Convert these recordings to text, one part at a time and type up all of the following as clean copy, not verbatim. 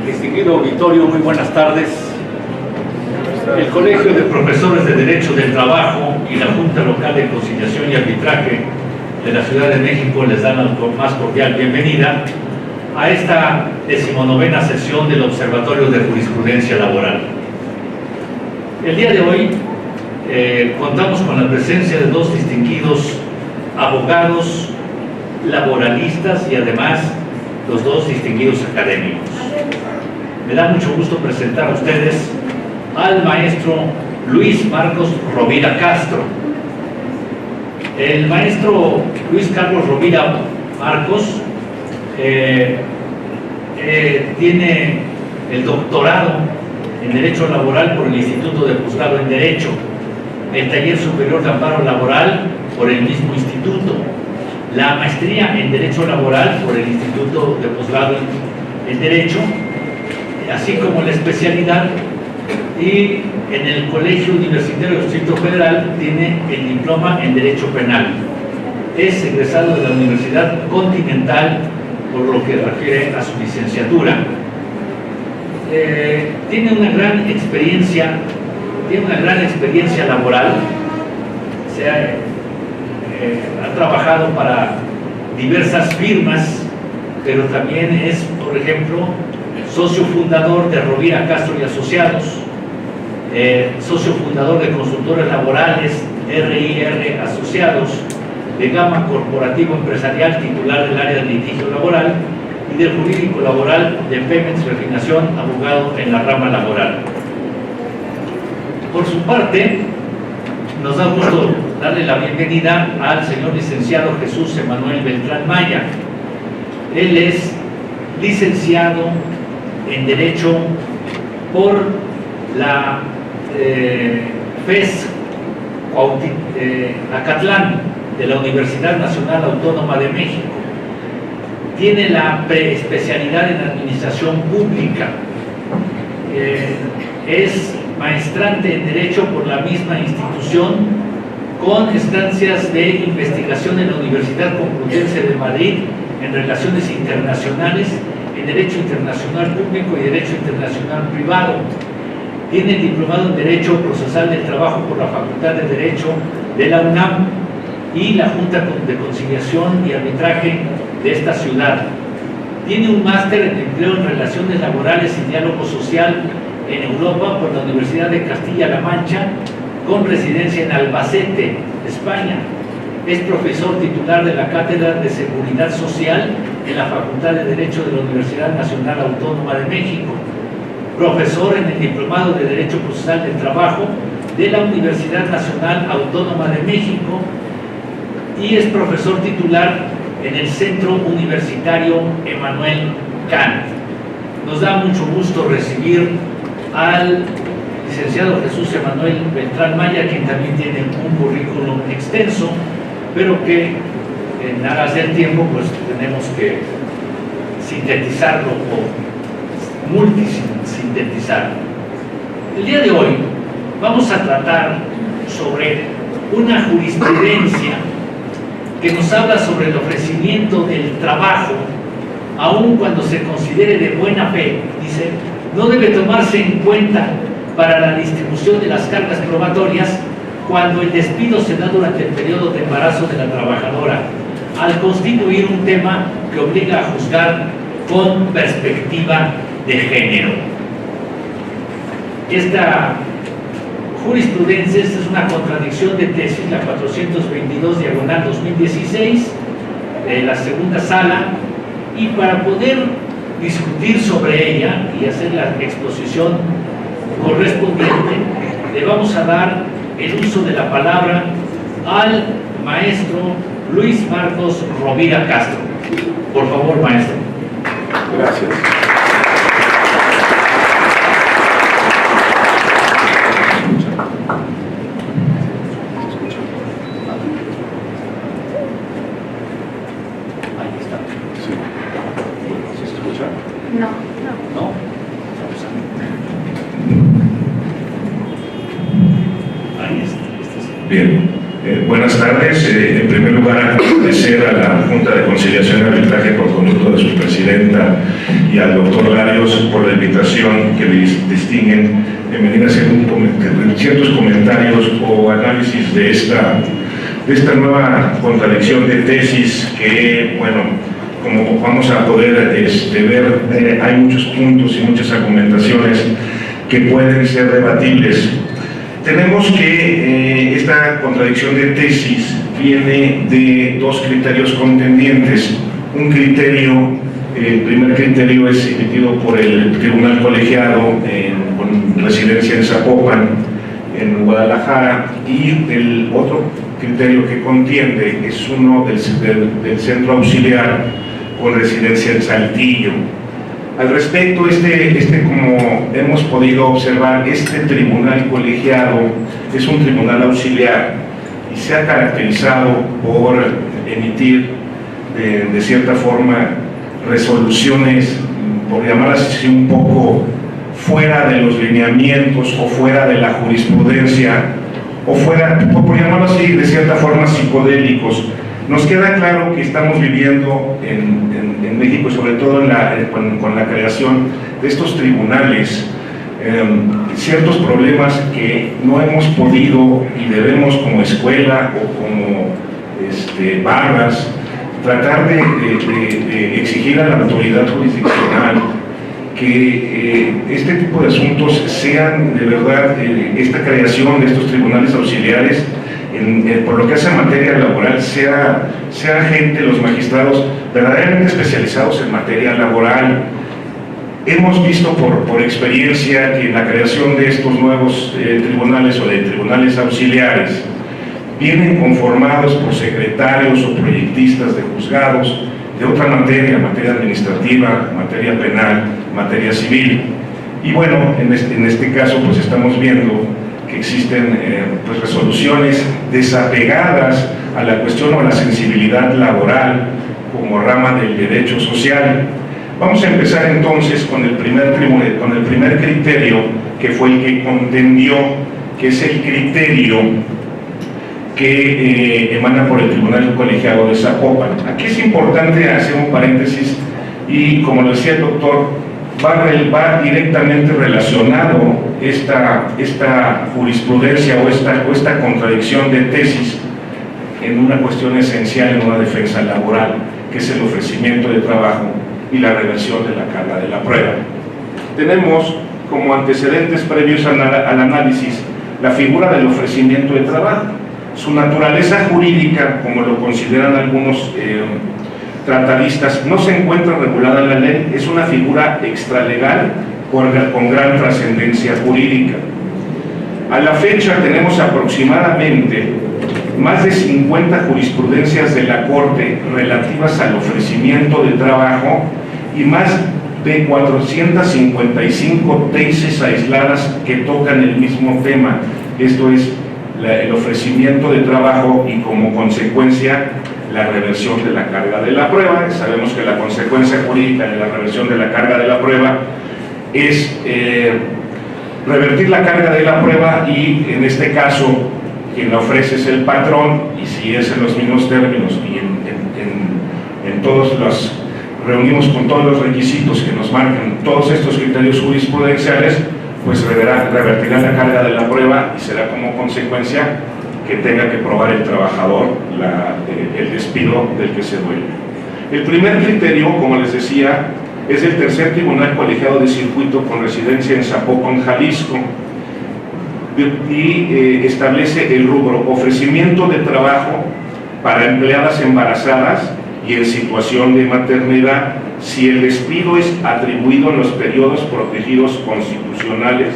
Distinguido auditorio, muy buenas tardes. El Colegio de Profesores de Derecho del Trabajo y la Junta Local de Conciliación y Arbitraje de la Ciudad de México les dan la más cordial bienvenida a esta 19ª sesión del Observatorio de Jurisprudencia Laboral. El día de hoy contamos con la presencia de dos distinguidos abogados laboralistas y además los dos distinguidos académicos. Me da mucho gusto presentar a ustedes al maestro Luis Marcos Rovira Castro. El maestro Luis Carlos Rovira Marcos tiene el doctorado en Derecho Laboral por el Instituto de Posgrado en Derecho, el Taller Superior de Amparo Laboral por el mismo instituto, la maestría en Derecho Laboral por el Instituto de Posgrado en Derecho, así como la especialidad, y en el Colegio Universitario del Distrito Federal tiene el diploma en Derecho Penal. Es egresado de la Universidad Continental por lo que refiere a su licenciatura. Tiene una gran experiencia laboral. Ha trabajado para diversas firmas, pero también es, por ejemplo, socio fundador de Rovira Castro y Asociados, socio fundador de Consultores Laborales, RIR Asociados, de Gama Corporativo Empresarial, titular del área de litigio laboral, y del jurídico laboral de Pemex Refinación, abogado en la rama laboral. Por su parte, nos da gusto darle la bienvenida al señor licenciado Jesús Emanuel Beltrán Maya. Él es licenciado en Derecho por la FES Acatlán de la Universidad Nacional Autónoma de México. Tiene la preespecialidad en Administración Pública. Es maestrante en Derecho por la misma institución, con estancias de investigación en la Universidad Complutense de Madrid en Relaciones Internacionales, en Derecho Internacional Público y Derecho Internacional Privado. Tiene el diplomado en Derecho Procesal del Trabajo por la Facultad de Derecho de la UNAM y la Junta de Conciliación y Arbitraje de esta ciudad. Tiene un máster en Empleo en Relaciones Laborales y Diálogo Social en Europa por la Universidad de Castilla-La Mancha, con residencia en Albacete, España. Es profesor titular de la Cátedra de Seguridad Social en la Facultad de Derecho de la Universidad Nacional Autónoma de México. Profesor en el Diplomado de Derecho Procesal del Trabajo de la Universidad Nacional Autónoma de México y es profesor titular en el Centro Universitario Emanuel Kant. Nos da mucho gusto recibir al licenciado Jesús Emanuel Beltrán Maya, quien también tiene un currículum extenso, pero que en aras del tiempo pues tenemos que sintetizarlo o multisintetizarlo. El día de hoy vamos a tratar sobre una jurisprudencia que nos habla sobre el ofrecimiento del trabajo, aun cuando se considere de buena fe. Dice, no debe tomarse en cuenta para la distribución de las cargas probatorias cuando el despido se da durante el periodo de embarazo de la trabajadora, al constituir un tema que obliga a juzgar con perspectiva de género. Esta jurisprudencia es una contradicción de tesis, la 422/2016, de la segunda sala, y para poder discutir sobre ella y hacer la exposición correspondiente, le vamos a dar el uso de la palabra al maestro Luis Marcos Rovira Castro. Por favor, maestro. Gracias. Ahí está. Sí. ¿Se escucha? No. ¿No? Ahí está. Bien. Buenas tardes. En primer lugar, agradecer a la Junta de Conciliación y Arbitraje por conducto de su presidenta y al doctor Larios por la invitación que les distinguen en venir a hacer ciertos comentarios o análisis de esta nueva contradicción de tesis que, bueno, como vamos a poder ver, hay muchos puntos y muchas argumentaciones que pueden ser debatibles. Tenemos que esta contradicción de tesis viene de dos criterios contendientes. Un criterio, el primer criterio es emitido por el Tribunal Colegiado con residencia en Zapopan, en Guadalajara, y el otro criterio que contiende es uno del Centro Auxiliar con residencia en Saltillo. Al respecto, como hemos podido observar, este tribunal colegiado es un tribunal auxiliar y se ha caracterizado por emitir de cierta forma resoluciones, por llamarlas así, un poco fuera de los lineamientos o fuera de la jurisprudencia, o por llamarlo así, de cierta forma psicodélicos. Nos queda claro que estamos viviendo en México, sobre todo con la creación de estos tribunales, ciertos problemas que no hemos podido y debemos como escuela o como barras tratar de exigir a la autoridad jurisdiccional que este tipo de asuntos sean de verdad, esta creación de estos tribunales auxiliares por lo que hace a materia laboral, sea gente, los magistrados verdaderamente especializados en materia laboral. Hemos visto por experiencia que en la creación de estos nuevos tribunales o de tribunales auxiliares vienen conformados por secretarios o proyectistas de juzgados de otra materia administrativa, materia penal, materia civil. Y bueno, en este caso pues estamos viendo que existen pues resoluciones desapegadas a la cuestión o a la sensibilidad laboral como rama del derecho social. Vamos a empezar entonces con el primer criterio, que fue el que contendió, que es el criterio que emana por el Tribunal Colegiado de Zapopan. Aquí es importante hacer un paréntesis y, como lo decía el doctor, va directamente relacionado esta jurisprudencia o esta contradicción de tesis en una cuestión esencial en una defensa laboral, que es el ofrecimiento de trabajo y la reversión de la carga de la prueba. Tenemos como antecedentes previos al análisis la figura del ofrecimiento de trabajo. Su naturaleza jurídica, como lo consideran algunos tratadistas, no se encuentra regulada en la ley, es una figura extralegal con gran trascendencia jurídica. A la fecha tenemos aproximadamente más de 50 jurisprudencias de la Corte relativas al ofrecimiento de trabajo y más de 455 tesis aisladas que tocan el mismo tema, esto es, el ofrecimiento de trabajo y como consecuencia la reversión de la carga de la prueba. Sabemos que la consecuencia jurídica de la reversión de la carga de la prueba es revertir la carga de la prueba y, en este caso, quien la ofrece es el patrón, y si es en los mismos términos y en todos los reunimos con todos los requisitos que nos marcan todos estos criterios jurisprudenciales, pues revertirá la carga de la prueba y será como consecuencia que tenga que probar el trabajador el despido del que se duele. El primer criterio, como les decía, es el tercer Tribunal Colegiado de Circuito con residencia en Zapopan, Jalisco, y establece el rubro ofrecimiento de trabajo para empleadas embarazadas y en situación de maternidad si el despido es atribuido en los periodos protegidos constitucionales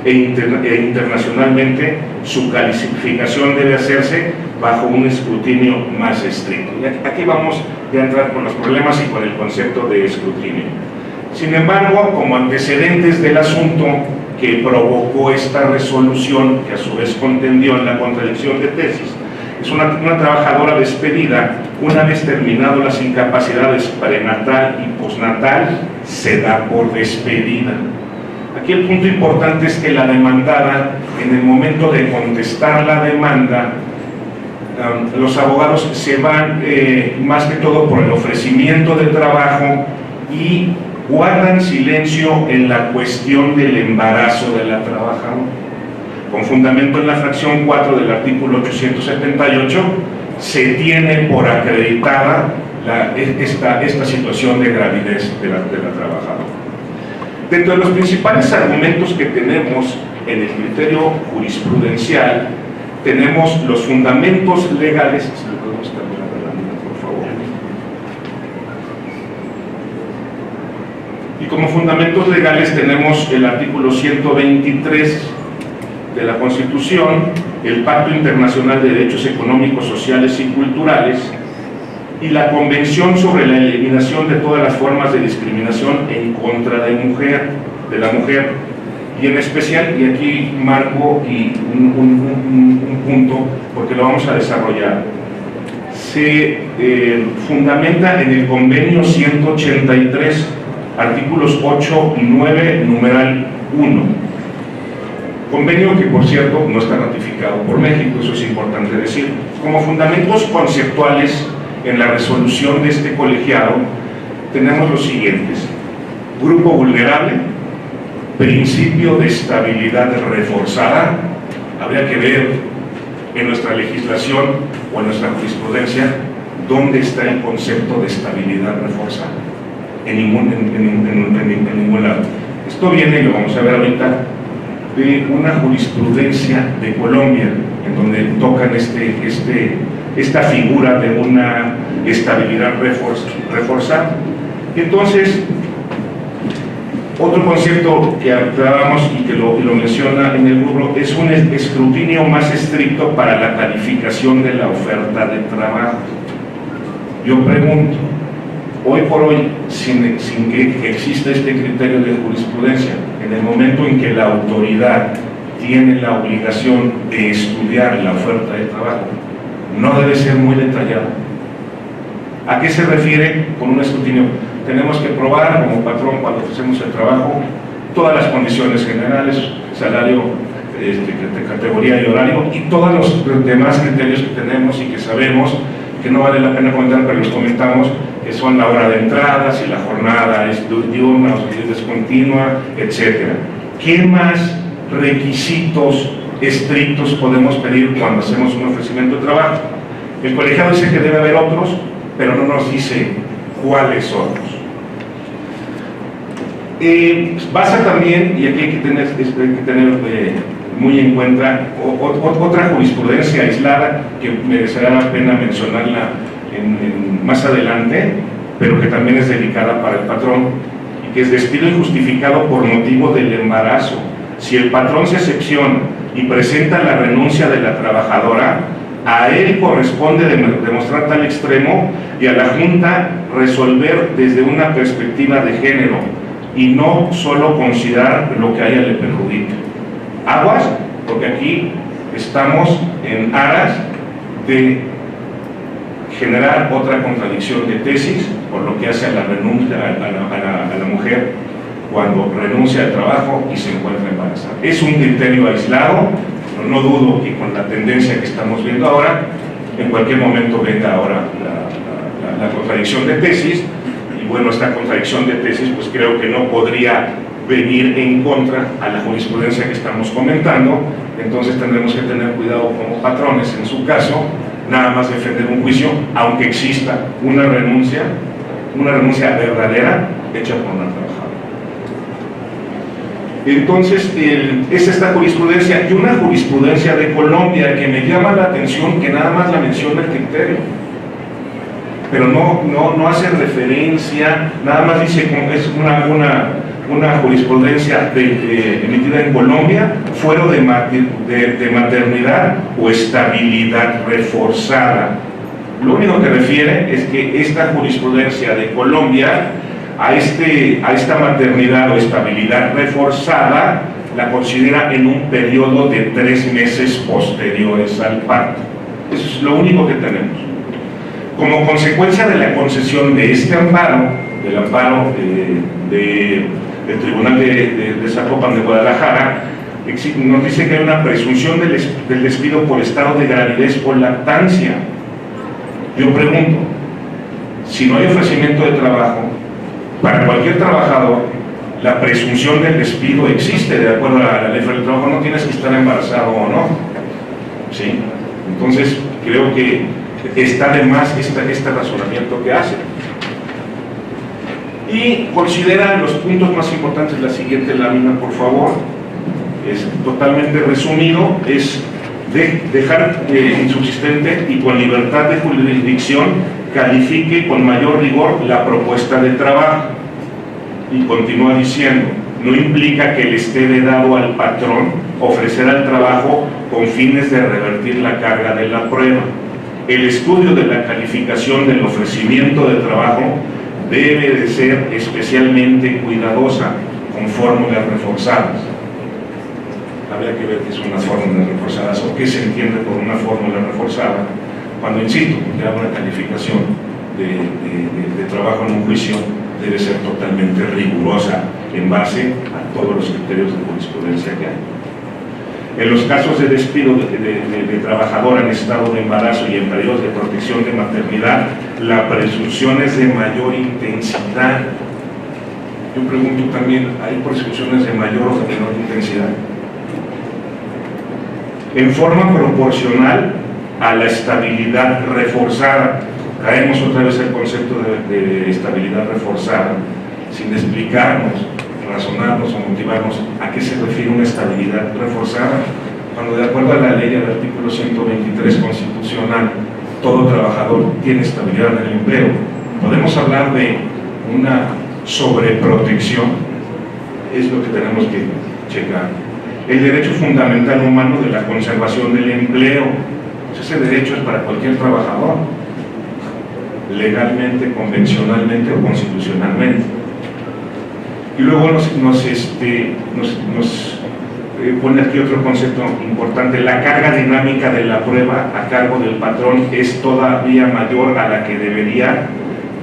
e internacionalmente. Su calificación debe hacerse bajo un escrutinio más estricto. Y aquí vamos a entrar con los problemas y con el concepto de escrutinio. Sin embargo, como antecedentes del asunto que provocó esta resolución, que a su vez contendió en la contradicción de tesis, es una trabajadora despedida una vez terminado las incapacidades prenatal y postnatal, se da por despedida. Aquí el punto importante es que la demandada, en el momento de contestar la demanda, los abogados se van más que todo por el ofrecimiento de trabajo y guardan silencio en la cuestión del embarazo de la trabajadora. Con fundamento en la fracción 4 del artículo 878, se tiene por acreditada esta situación de gravidez de la trabajadora. Dentro de los principales argumentos que tenemos en el criterio jurisprudencial, tenemos los fundamentos legales. ¿Se le podemos cambiar la lámina, por favor? Y como fundamentos legales tenemos el artículo 123 de la Constitución, el Pacto Internacional de Derechos Económicos, Sociales y Culturales, y la Convención sobre la Eliminación de todas las formas de discriminación en contra de la mujer, y en especial, y aquí marco un punto porque lo vamos a desarrollar, se fundamenta en el Convenio 183, artículos 8 y 9, numeral 1. Convenio que, por cierto, no está ratificado por México, eso es importante decir. Como fundamentos conceptuales en la resolución de este colegiado, tenemos los siguientes: grupo vulnerable, principio de estabilidad reforzada. Habría que ver en nuestra legislación o en nuestra jurisprudencia dónde está el concepto de estabilidad reforzada. En ningún lado. Esto viene, y lo vamos a ver ahorita, de una jurisprudencia de Colombia, en donde tocan esta figura de una estabilidad reforzada. Entonces, otro concepto que hablábamos y que lo menciona en el libro es un escrutinio más estricto para la calificación de la oferta de trabajo. Yo pregunto, hoy por hoy, sin que exista este criterio de jurisprudencia, en el momento en que la autoridad tiene la obligación de estudiar la oferta de trabajo, no debe ser muy detallada. ¿A qué se refiere con un escrutinio? Tenemos que probar como patrón, cuando ofrecemos el trabajo, todas las condiciones generales, salario, categoría y horario, y todos los demás criterios que tenemos y que sabemos que no vale la pena comentar, pero los comentamos, que son la hora de entrada, si la jornada es diurna o si es descontinua, etc. ¿Qué más requisitos estrictos podemos pedir cuando hacemos un ofrecimiento de trabajo? El colegiado dice que debe haber otros, pero no nos dice cuáles otros. Basa también, y aquí hay que tener muy en cuenta otra jurisprudencia aislada que merecerá la pena mencionarla más adelante, pero que también es delicada para el patrón, y que es despido injustificado por motivo del embarazo. Si el patrón se excepciona y presenta la renuncia de la trabajadora, a él corresponde demostrar tal extremo y a la Junta resolver desde una perspectiva de género y no solo considerar lo que a ella le perjudica. Aguas, porque aquí estamos en aras de generar otra contradicción de tesis, por lo que hace a la renuncia a la mujer cuando renuncia al trabajo y se encuentra embarazada. Es un criterio aislado, pero no dudo que con la tendencia que estamos viendo ahora, en cualquier momento venga ahora la contradicción de tesis, y bueno, esta contradicción de tesis pues creo que no podría venir en contra a la jurisprudencia que estamos comentando. Entonces tendremos que tener cuidado como patrones, en su caso, nada más defender un juicio, aunque exista una renuncia verdadera hecha por una trabajadora. Entonces, es esta jurisprudencia, y una jurisprudencia de Colombia que me llama la atención, que nada más la menciona el criterio, pero no hace referencia, nada más dice que es una jurisprudencia emitida en Colombia, fuero de maternidad o estabilidad reforzada. Lo único que refiere es que esta jurisprudencia de Colombia a esta maternidad o estabilidad reforzada la considera en un periodo de 3 meses posteriores al parto. Eso es lo único que tenemos. Como consecuencia de la concesión de este amparo, del amparo del Tribunal de Zapopan de Guadalajara, Nos dice que hay una presunción del despido por estado de gravidez o lactancia. Yo pregunto, si no hay ofrecimiento de trabajo, para cualquier trabajador, la presunción del despido existe, de acuerdo a la ley del trabajo, no tienes que estar embarazado o no. ¿Sí? Entonces, creo que está de más este razonamiento que hace. Y considera los puntos más importantes, la siguiente lámina, por favor. Es totalmente resumido, es dejar insubsistente y con libertad de jurisdicción califique con mayor rigor la propuesta de trabajo. Y continúa diciendo, no implica que le esté vedado al patrón ofrecer al trabajo con fines de revertir la carga de la prueba. El estudio de la calificación del ofrecimiento de trabajo debe de ser especialmente cuidadosa, con fórmulas reforzadas. Habría que ver qué son las fórmulas reforzadas o qué se entiende por una fórmula reforzada, cuando, insisto, que haga una calificación de trabajo en un juicio debe ser totalmente rigurosa en base a todos los criterios de jurisprudencia que hay. En los casos de despido de trabajadora en estado de embarazo y en periodos de protección de maternidad, la presunción es de mayor intensidad. Yo pregunto también, ¿hay presunciones de mayor o de menor intensidad? En forma proporcional a la estabilidad reforzada. Caemos otra vez el concepto de estabilidad reforzada, sin explicarnos, razonarnos o motivarnos a qué se refiere una estabilidad reforzada, cuando de acuerdo a la ley del artículo 123 constitucional, todo trabajador tiene estabilidad en el empleo. Podemos hablar de una sobreprotección, es lo que tenemos que checar. El derecho fundamental humano de la conservación del empleo, ese derecho es para cualquier trabajador, legalmente, convencionalmente o constitucionalmente. Y luego nos pone aquí otro concepto importante: la carga dinámica de la prueba a cargo del patrón es todavía mayor a la que debería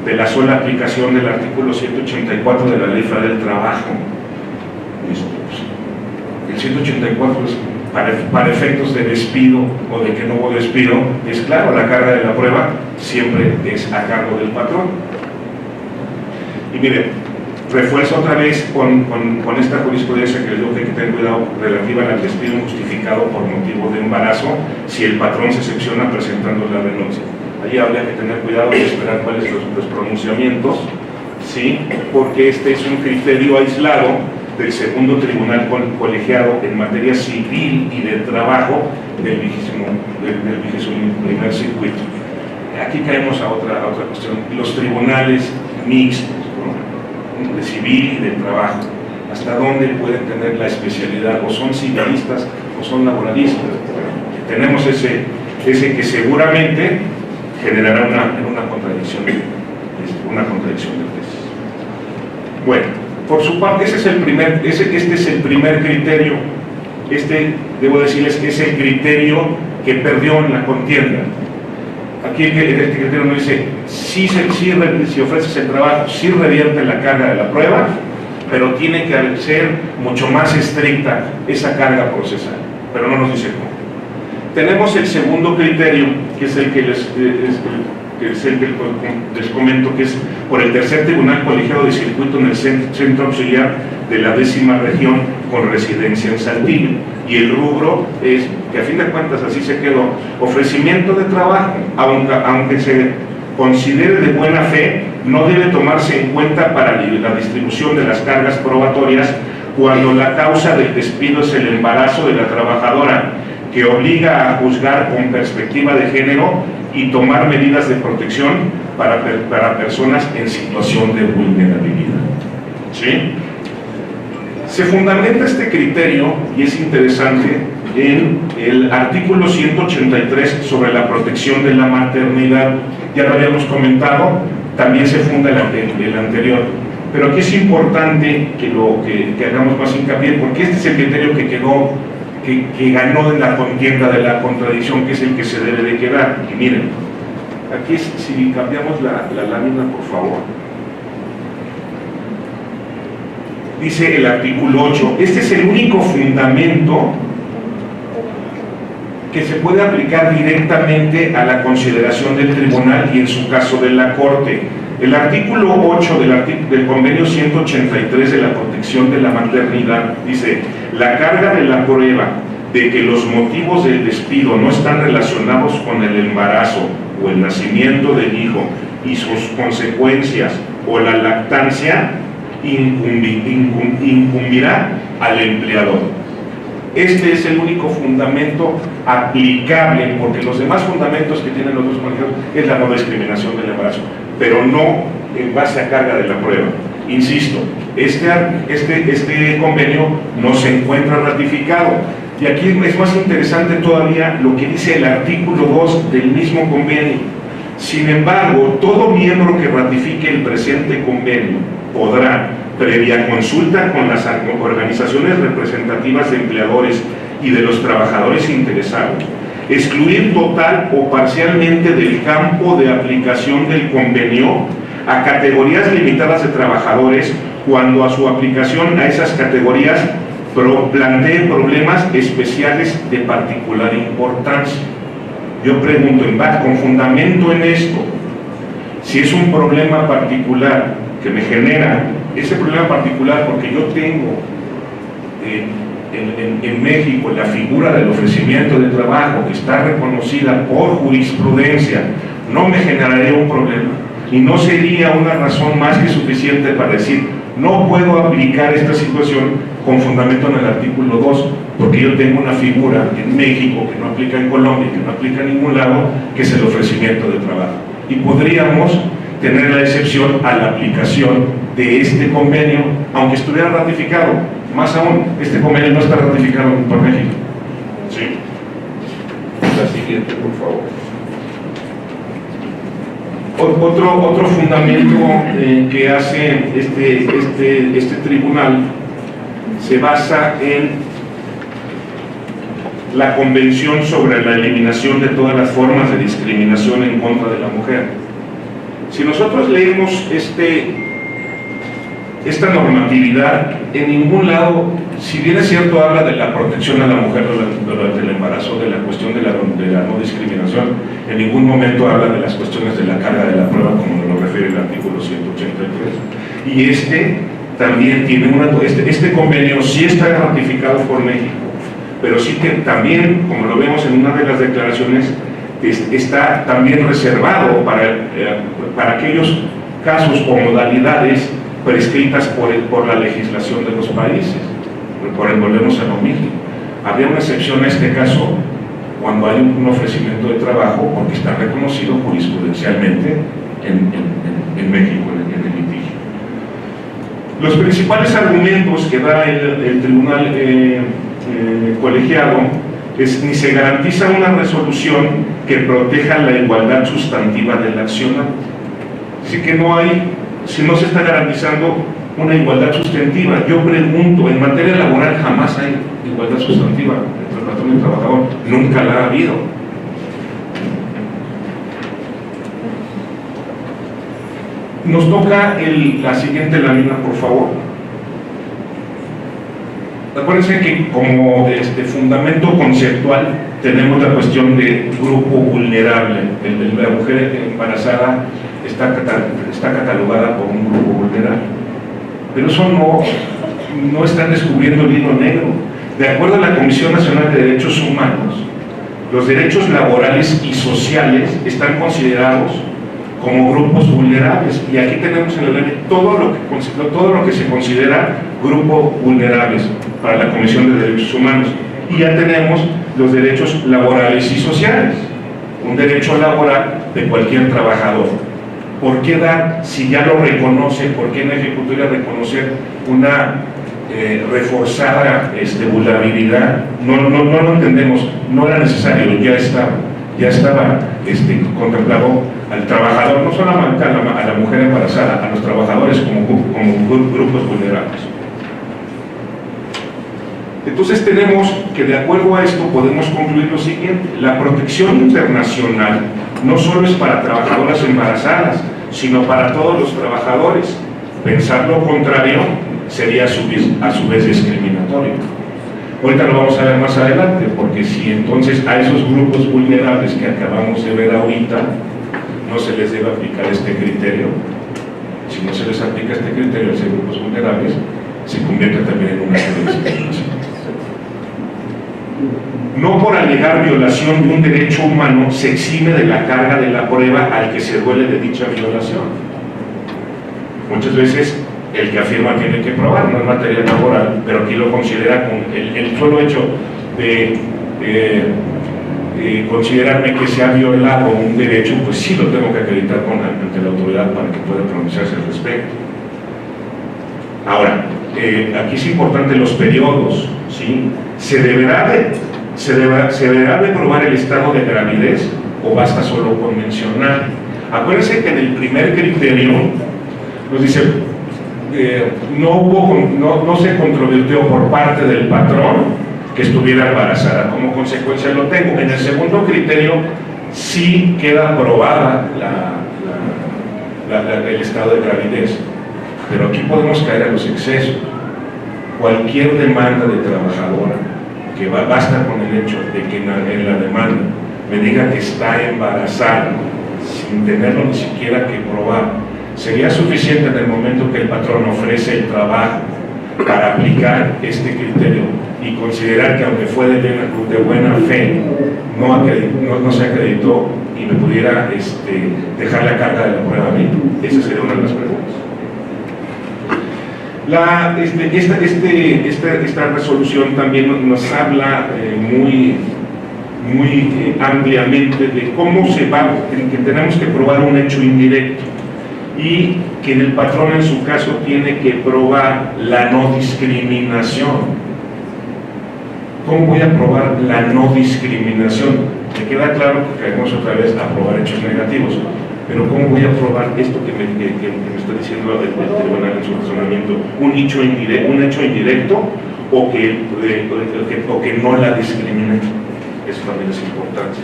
de la sola aplicación del artículo 184 de la Ley Federal del Trabajo. El 184 es para efectos de despido o de que no hubo despido, es claro, la carga de la prueba siempre es a cargo del patrón. Y miren, refuerzo otra vez con esta jurisprudencia que les digo que hay que tener cuidado relativa al despido injustificado por motivo de embarazo, si el patrón se excepciona presentando la renuncia. Ahí habría que tener cuidado y esperar cuáles son los pronunciamientos, ¿sí? Porque este es un criterio aislado del segundo tribunal colegiado en materia civil y de trabajo del 21º circuito. Aquí caemos a otra cuestión, los tribunales mixtos, ¿no? De civil y de trabajo, hasta dónde pueden tener la especialidad, o son civilistas o son laboralistas. Tenemos ese que seguramente generará una contradicción de tesis. Bueno, por su parte, este es el primer criterio. Debo decirles que es el criterio que perdió en la contienda. Aquí este criterio nos dice, si ofreces el trabajo, sí revierte la carga de la prueba, pero tiene que ser mucho más estricta esa carga procesal, pero no nos dice cómo. Tenemos el segundo criterio, que es el que les comento, que es por el tercer tribunal colegiado de circuito en el centro auxiliar de la 10ª región con residencia en Saltillo, y el rubro es que a fin de cuentas así se quedó: ofrecimiento de trabajo, aunque se considere de buena fe, no debe tomarse en cuenta para la distribución de las cargas probatorias cuando la causa del despido es el embarazo de la trabajadora, que obliga a juzgar con perspectiva de género y tomar medidas de protección para personas en situación de vulnerabilidad. ¿Sí? Se fundamenta este criterio, y es interesante, en el artículo 183 sobre la protección de la maternidad. Ya lo habíamos comentado, también se funda el anterior. Pero aquí es importante que hagamos más hincapié, porque este es el criterio que ganó en la contienda de la contradicción, que es el que se debe de quedar. Y miren, aquí si cambiamos la lámina, por favor. dice el artículo 8, este es el único fundamento que se puede aplicar directamente a la consideración del tribunal y en su caso de la Corte. El artículo 8 del convenio 183 de la protección de la maternidad dice: la carga de la prueba de que los motivos del despido no están relacionados con el embarazo o el nacimiento del hijo y sus consecuencias o la lactancia incumbirá al empleador. Este es el único fundamento aplicable, porque los demás fundamentos que tienen los dos colegios es la no discriminación del embarazo, pero no en base a carga de la prueba. Insisto, este convenio no se encuentra ratificado. Y aquí es más interesante todavía lo que dice el artículo 2 del mismo convenio. Sin embargo, todo miembro que ratifique el presente convenio podrá, previa consulta con las organizaciones representativas de empleadores y de los trabajadores interesados, excluir total o parcialmente del campo de aplicación del convenio a categorías limitadas de trabajadores cuando a su aplicación a esas categorías plantee problemas especiales de particular importancia. Yo pregunto, con fundamento en esto, si es un problema particular que me genera ese problema particular porque yo tengo en México la figura del ofrecimiento de trabajo que está reconocida por jurisprudencia, no me generaría un problema y no sería una razón más que suficiente para decir no puedo aplicar esta situación con fundamento en el artículo 2 porque yo tengo una figura en México que no aplica en Colombia, que no aplica en ningún lado, que es el ofrecimiento de trabajo, y podríamos tener la excepción a la aplicación de este convenio, aunque estuviera ratificado. Más aún, este convenio no está ratificado por México. ¿Sí? La siguiente, por favor. Otro fundamento que hace este tribunal se basa en la Convención sobre la eliminación de todas las formas de discriminación en contra de la mujer. Si nosotros leemos esta normatividad, en ningún lado, si bien es cierto, habla de la protección a la mujer durante el embarazo, de la cuestión de la no discriminación, en ningún momento habla de las cuestiones de la carga de la prueba, como nos lo refiere el artículo 183. Y también tiene este convenio sí está ratificado por México, pero sí que también, como lo vemos en una de las declaraciones, está también reservado para aquellos casos o modalidades prescritas por la legislación de los países. Volvemos a lo mismo. Habría una excepción a este caso cuando hay un ofrecimiento de trabajo porque está reconocido jurisprudencialmente en México, en el litigio. Los principales argumentos que da el tribunal colegiado es: ni se garantiza una resolución que proteja la igualdad sustantiva del accionante. Así que si no se está garantizando una igualdad sustantiva, yo pregunto, en materia laboral jamás hay igualdad sustantiva entre el patrón y el trabajador, nunca la ha habido. Nos toca la siguiente lámina, por favor. Acuérdense que como fundamento conceptual tenemos la cuestión de grupo vulnerable. La mujer embarazada está catalogada como un grupo vulnerable. Pero eso no están descubriendo el hilo negro. De acuerdo a la Comisión Nacional de Derechos Humanos, los derechos laborales y sociales están considerados como grupos vulnerables, y aquí tenemos en la ley todo lo que se considera grupos vulnerables para la Comisión de Derechos Humanos, y ya tenemos los derechos laborales y sociales, un derecho laboral de cualquier trabajador. ¿Por qué dar, si ya lo reconoce, por qué en la ejecutoria reconocer una reforzada vulnerabilidad? No lo entendemos, no era necesario, ya estaba contemplado al trabajador, no solamente a la mujer embarazada, a los trabajadores como grupos vulnerables. Entonces tenemos que, de acuerdo a esto, podemos concluir lo siguiente: la protección internacional no solo es para trabajadoras embarazadas, sino para todos los trabajadores. Pensar lo contrario sería a su vez discriminatorio. Ahorita lo vamos a ver más adelante, porque si entonces a esos grupos vulnerables que acabamos de ver ahorita no se les debe aplicar este criterio, si no se les aplica este criterio a esos grupos vulnerables, se convierte también en una discriminación. No por alegar violación de un derecho humano se exime de la carga de la prueba al que se duele de dicha violación. Muchas veces el que afirma tiene que probar, no es materia laboral, pero aquí lo considera con el solo hecho de considerarme que se ha violado un derecho, pues sí lo tengo que acreditar ante la autoridad para que pueda pronunciarse al respecto. Ahora, aquí es importante los periodos, ¿sí? ¿Se deberá de probar el estado de gravidez o basta solo con mencionar? Acuérdense que en el primer criterio nos dice no se controvirtió por parte del patrón que estuviera embarazada, como consecuencia lo tengo. En el segundo criterio sí queda aprobada el estado de gravidez, pero aquí podemos caer a los excesos. Cualquier demanda de trabajadora que basta con el hecho de que en la demanda me diga que está embarazada sin tenerlo ni siquiera que probar, sería suficiente en el momento que el patrón ofrece el trabajo para aplicar este criterio y considerar que aunque fue de buena fe no se acreditó y me pudiera dejar la carga de la prueba a mí. Esa sería una de las preguntas. Esta resolución también nos habla muy ampliamente de cómo que tenemos que probar un hecho indirecto y que el patrón en su caso tiene que probar la no discriminación. ¿Cómo voy a probar la no discriminación? Me queda claro que caemos otra vez a probar hechos negativos, pero ¿cómo voy a probar esto que me está diciendo el tribunal en su razonamiento? ¿Un hecho indirecto o que no la discrimine? Eso también es importante.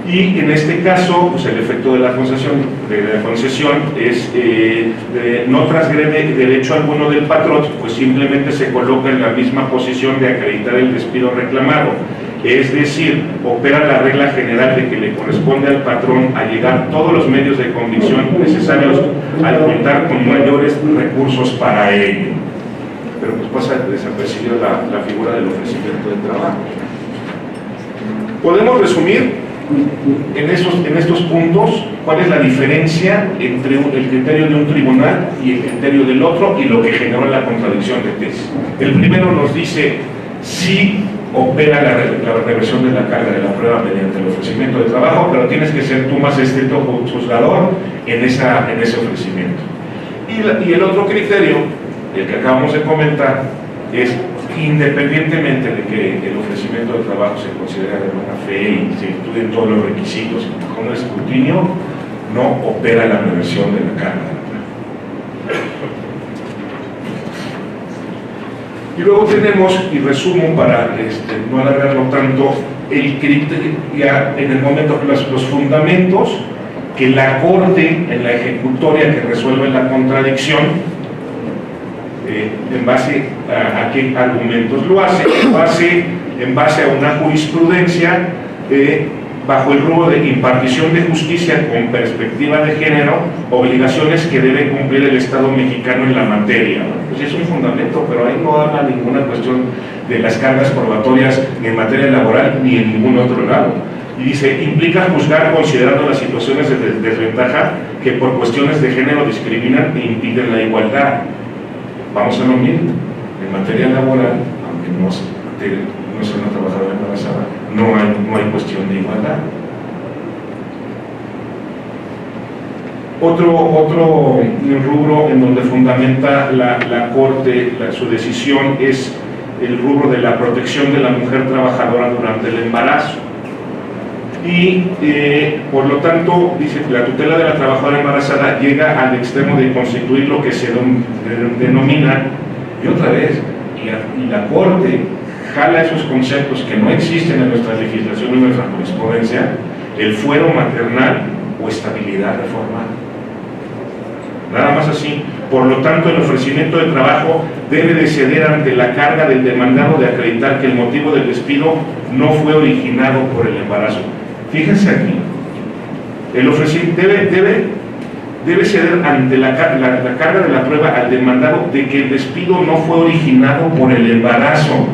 Y en este caso, pues el efecto de la concesión es no transgrede derecho alguno del patrón, pues simplemente se coloca en la misma posición de acreditar el despido reclamado. Es decir, opera la regla general de que le corresponde al patrón allegar todos los medios de convicción necesarios al contar con mayores recursos para ello. Pero pues pasa desapercibida la figura del ofrecimiento de trabajo. Podemos resumir en estos puntos cuál es la diferencia entre el criterio de un tribunal y el criterio del otro y lo que generó la contradicción de tesis. El primero nos dice si opera la reversión de la carga de la prueba mediante el ofrecimiento de trabajo, pero tienes que ser tú más estricto juzgador en ese ofrecimiento. Y el otro criterio, el que acabamos de comentar, es independientemente de que el ofrecimiento de trabajo se considera de buena fe y se incluyen todos los requisitos con el escrutinio, no opera la reversión de la carga. Y luego tenemos, y resumo para no alargarlo tanto, el criterio, ya en el momento, los fundamentos que la Corte en la ejecutoria que resuelve la contradicción, en base a qué argumentos lo hace, en base a una jurisprudencia bajo el rubro de impartición de justicia con perspectiva de género, obligaciones que debe cumplir el Estado mexicano en la materia. Pues es un fundamento, pero ahí no habla ninguna cuestión de las cargas probatorias ni en materia laboral ni en ningún otro lado. Y dice, implica juzgar considerando las situaciones de desventaja que por cuestiones de género discriminan e impiden la igualdad. Vamos a lo mismo, en materia laboral, aunque no sea una trabajadora embarazada, no hay cuestión de igualdad. Otro rubro en donde fundamenta la Corte su decisión es el rubro de la protección de la mujer trabajadora durante el embarazo. Y por lo tanto, dice que la tutela de la trabajadora embarazada llega al extremo de constituir lo que se denomina, y otra vez, y la Corte jala esos conceptos que no existen en nuestra legislación y en nuestra jurisprudencia, el fuero maternal o estabilidad reformada. Nada más así. Por lo tanto, el ofrecimiento de trabajo debe de ceder ante la carga del demandado de acreditar que el motivo del despido no fue originado por el embarazo. Fíjense aquí, el ofrecimiento debe ceder ante la carga de la prueba al demandado de que el despido no fue originado por el embarazo.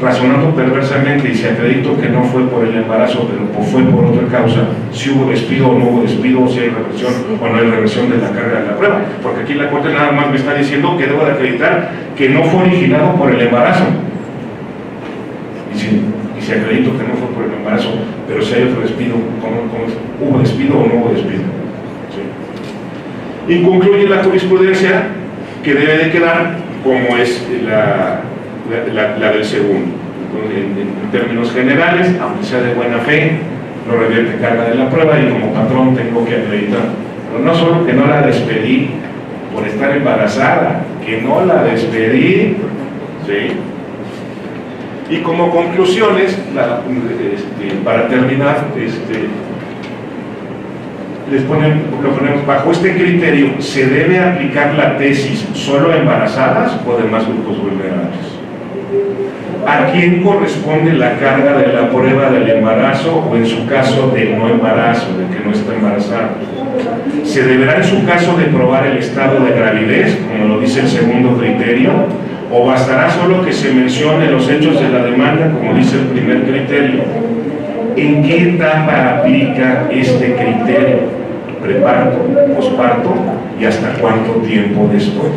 Razonando perversamente, y si acredito que no fue por el embarazo, pero fue por otra causa, si hubo despido o no hubo despido, si hay reversión o no hay reversión de la carga de la prueba, porque aquí la Corte nada más me está diciendo que debo de acreditar que no fue originado por el embarazo, y si acredito que no fue por el embarazo, pero si hay otro despido, ¿hubo despido o no hubo despido? ¿Sí? Y concluye la jurisprudencia que debe de quedar como es la del segundo. En términos generales, aunque sea de buena fe, no revierte carga de la prueba y como patrón tengo que acreditar. Pero no solo que no la despedí por estar embarazada, que no la despedí, ¿sí? Y como conclusiones, para terminar, lo ponemos bajo este criterio: ¿se debe aplicar la tesis solo a embarazadas o demás grupos vulnerables? ¿A quién corresponde la carga de la prueba del embarazo o en su caso del no embarazo, de que no está embarazada? ¿Se deberá en su caso de probar el estado de gravidez, como lo dice el segundo criterio, o bastará solo que se mencione los hechos de la demanda, como dice el primer criterio? ¿En qué etapa aplica este criterio? ¿Preparto, posparto y hasta cuánto tiempo después?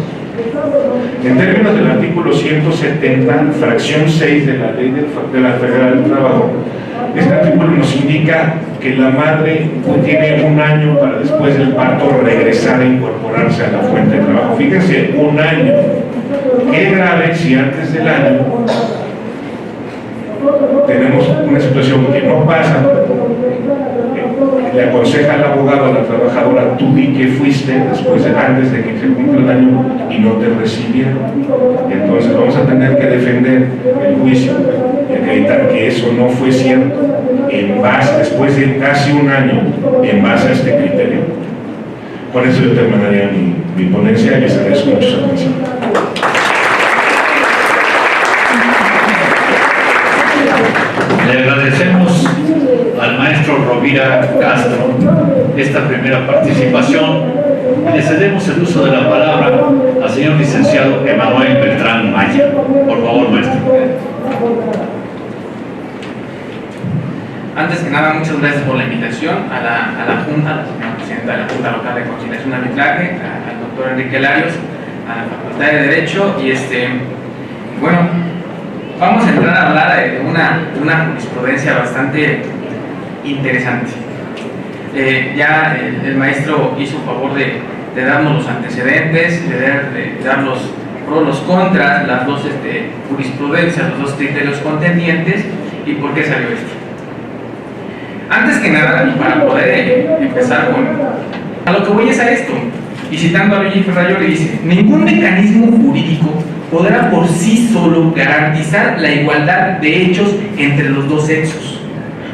En términos del artículo 170, fracción 6 de la Ley de la Federal del Trabajo, este artículo nos indica que la madre tiene un año para después del parto regresar a incorporarse a la fuente de trabajo. Fíjense, un año. Qué grave si antes del año tenemos una situación que no pasa. Le aconseja al abogado a la trabajadora: tú di que fuiste antes de que se cumpla el año y no te recibieron. Entonces vamos a tener que defender el juicio y acreditar que eso no fue cierto después de casi un año, en base a este criterio. Con eso yo terminaría mi ponencia y les agradezco mucho su atención. Le agradecemos al maestro Rovira Castro esta primera participación y le cedemos el uso de la palabra al señor licenciado Emanuel Beltrán Maya. Por favor, maestro. Antes que nada, muchas gracias por la invitación a la Junta, a la señora presidenta de la Junta Local de Conciliación y Arbitraje, al doctor Enrique Larios, a la Facultad de Derecho. Y bueno, vamos a entrar a hablar de una jurisprudencia bastante interesante. Ya el maestro hizo favor de darnos los antecedentes, de dar los pros, los contras, las dos jurisprudencias, los dos criterios contendientes y por qué salió esto. Antes que nada, y para poder empezar a lo que voy es a esto, y citando a Luigi Ferrayol, le dice: ningún mecanismo jurídico podrá por sí solo garantizar la igualdad de hechos entre los dos sexos,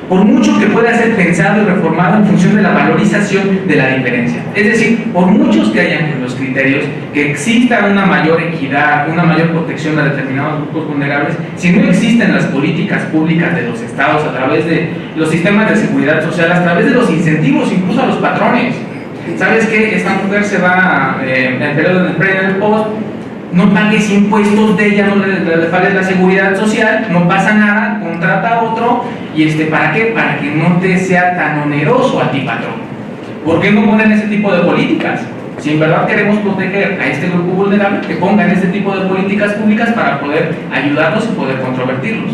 por mucho que pueda ser pensado y reformado en función de la valorización de la diferencia. Es decir, por muchos que hayan en los criterios, que exista una mayor equidad, una mayor protección a determinados grupos vulnerables, si no existen las políticas públicas de los estados a través de los sistemas de seguridad social, a través de los incentivos incluso a los patrones. ¿Sabes qué? Esta mujer se va en el periodo del pre y del post, no pagues impuestos de ella, no le pagues la seguridad social, no pasa nada, contrata a otro. ¿Y para qué? Para que no te sea tan oneroso a ti, patrón. ¿Por qué no ponen ese tipo de políticas? Si en verdad queremos proteger a este grupo vulnerable, que pongan este tipo de políticas públicas para poder ayudarlos y poder controvertirlos.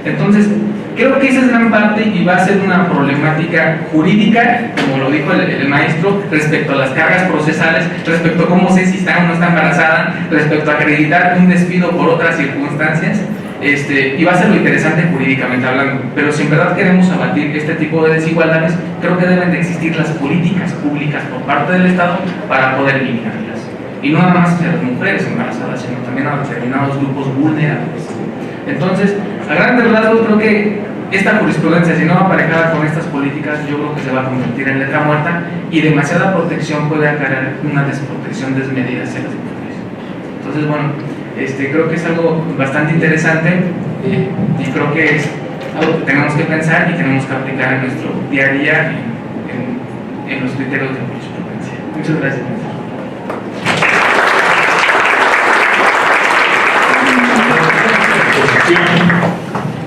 Entonces, creo que esa es gran parte y va a ser una problemática jurídica, como lo dijo el maestro, respecto a las cargas procesales, respecto a cómo sé si está o no está embarazada, respecto a acreditar un despido por otras circunstancias, y va a ser lo interesante jurídicamente hablando. Pero si en verdad queremos abatir este tipo de desigualdades, creo que deben de existir las políticas públicas por parte del Estado para poder eliminarlas. Y no nada más hacia las mujeres embarazadas, sino también a determinados grupos vulnerables. Entonces, a grandes rasgos, creo que esta jurisprudencia, si no va aparejada con estas políticas, yo creo que se va a convertir en letra muerta y demasiada protección puede acarrear una desprotección desmedida hacia las mujeres. Entonces, bueno, creo que es algo bastante interesante y creo que es algo que tenemos que pensar y tenemos que aplicar en nuestro día a día en los criterios de jurisprudencia. Muchas gracias.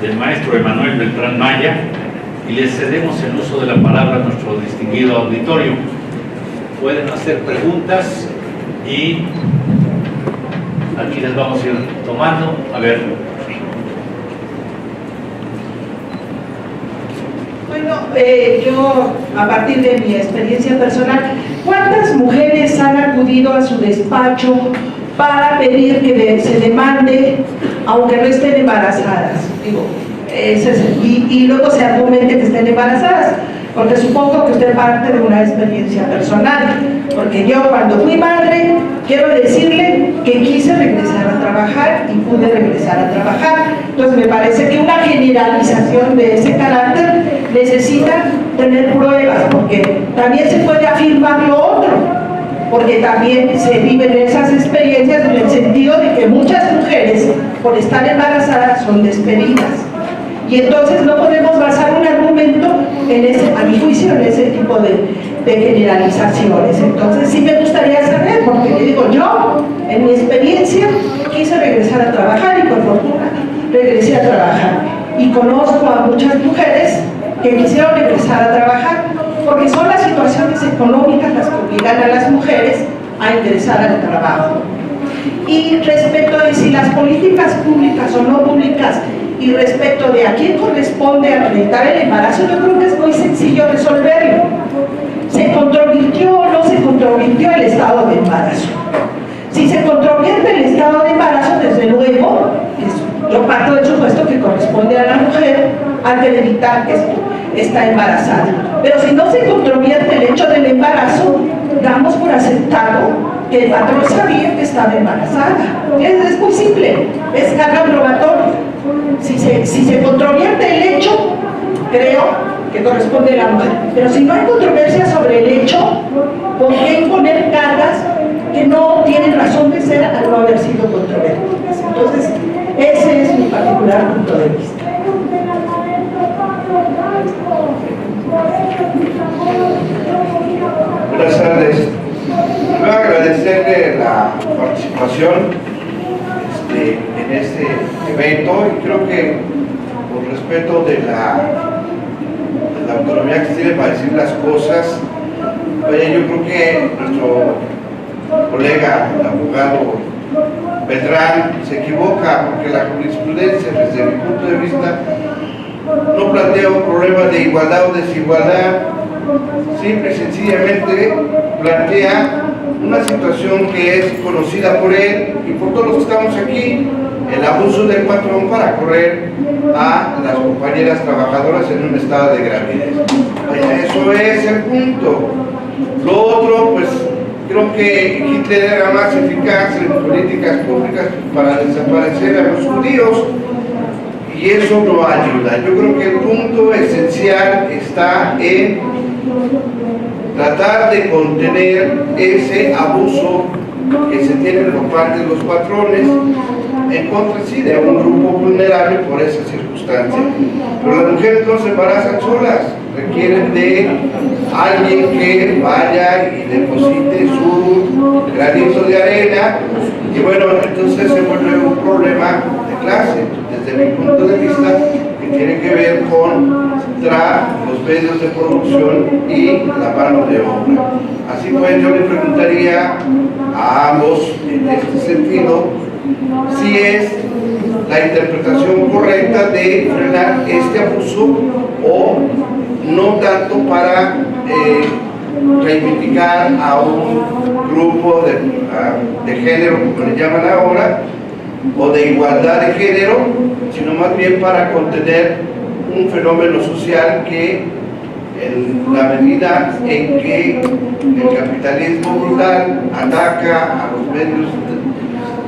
Del maestro Emanuel Beltrán Maya, y le cedemos el uso de la palabra a nuestro distinguido auditorio. Pueden hacer preguntas y aquí les vamos a ir tomando. A ver. Bueno, yo, a partir de mi experiencia personal, ¿cuántas mujeres han acudido a su despacho para pedir que se demande, aunque no estén embarazadas? Digo, y luego se argumente que estén embarazadas, porque supongo que usted parte de una experiencia personal, porque yo cuando fui madre, quiero decirle que quise regresar a trabajar y pude regresar a trabajar. Entonces me parece que una generalización de ese carácter necesita tener pruebas, porque también se puede afirmar lo otro, porque también se viven esas experiencias en el sentido de que muchas mujeres, por estar embarazadas, son despedidas. Y entonces no podemos basar un argumento, a mi juicio, en ese tipo de generalizaciones. Entonces sí me gustaría saber, porque le digo, yo, en mi experiencia, quise regresar a trabajar y por fortuna regresé a trabajar. Y conozco a muchas mujeres que quisieron regresar a trabajar, porque son las situaciones económicas las que obligan a las mujeres a ingresar al trabajo. Y respecto de si las políticas públicas o no públicas, y respecto de a quién corresponde acreditar el embarazo, yo creo que es muy sencillo resolverlo. ¿Se controvirtió o no se controvirtió el estado de embarazo? Si se controvierte el estado de embarazo, desde luego, yo parto del supuesto que corresponde a la mujer acreditar que está embarazada. Pero si no se controvierte el hecho del embarazo, damos por aceptado que el patrón sabía que estaba embarazada. Es muy simple, es carga probatoria. Si se controvierte el hecho, creo que corresponde a la mujer. Pero si no hay controversia sobre el hecho, ¿por qué imponer cargas que no tienen razón de ser al no haber sido controvertidas? Entonces, ese es mi particular punto de vista. Buenas tardes. Quiero agradecerle la participación en este evento y creo que por respeto de la autonomía que se tiene para decir las cosas, yo creo que nuestro colega, el abogado Beltrán, se equivoca, porque la jurisprudencia, desde mi punto de vista, no plantea un problema de igualdad o desigualdad, simple y sencillamente plantea una situación que es conocida por él y por todos los que estamos aquí, el abuso del patrón para correr a las compañeras trabajadoras en un estado de gravidez. Eso es el punto. Lo otro, pues creo que Hitler era más eficaz en políticas públicas para desaparecer a los judíos y eso no ayuda. Yo creo que el punto esencial está en tratar de contener ese abuso que se tiene por parte de los patrones en contra sí de un grupo vulnerable por esa circunstancia. Pero las mujeres no se embarazan solas, requieren de alguien que vaya y deposite su granito de arena y bueno, entonces se vuelve un problema de clase desde mi punto de vista, que tiene que ver contra los medios de producción y la mano de obra. Así pues, yo le preguntaría a ambos en este sentido si es la interpretación correcta de frenar este abuso o no tanto para reivindicar a un grupo de género, como le llaman ahora, o de igualdad de género, sino más bien para contener un fenómeno social que en la medida en que el capitalismo brutal ataca a los medios,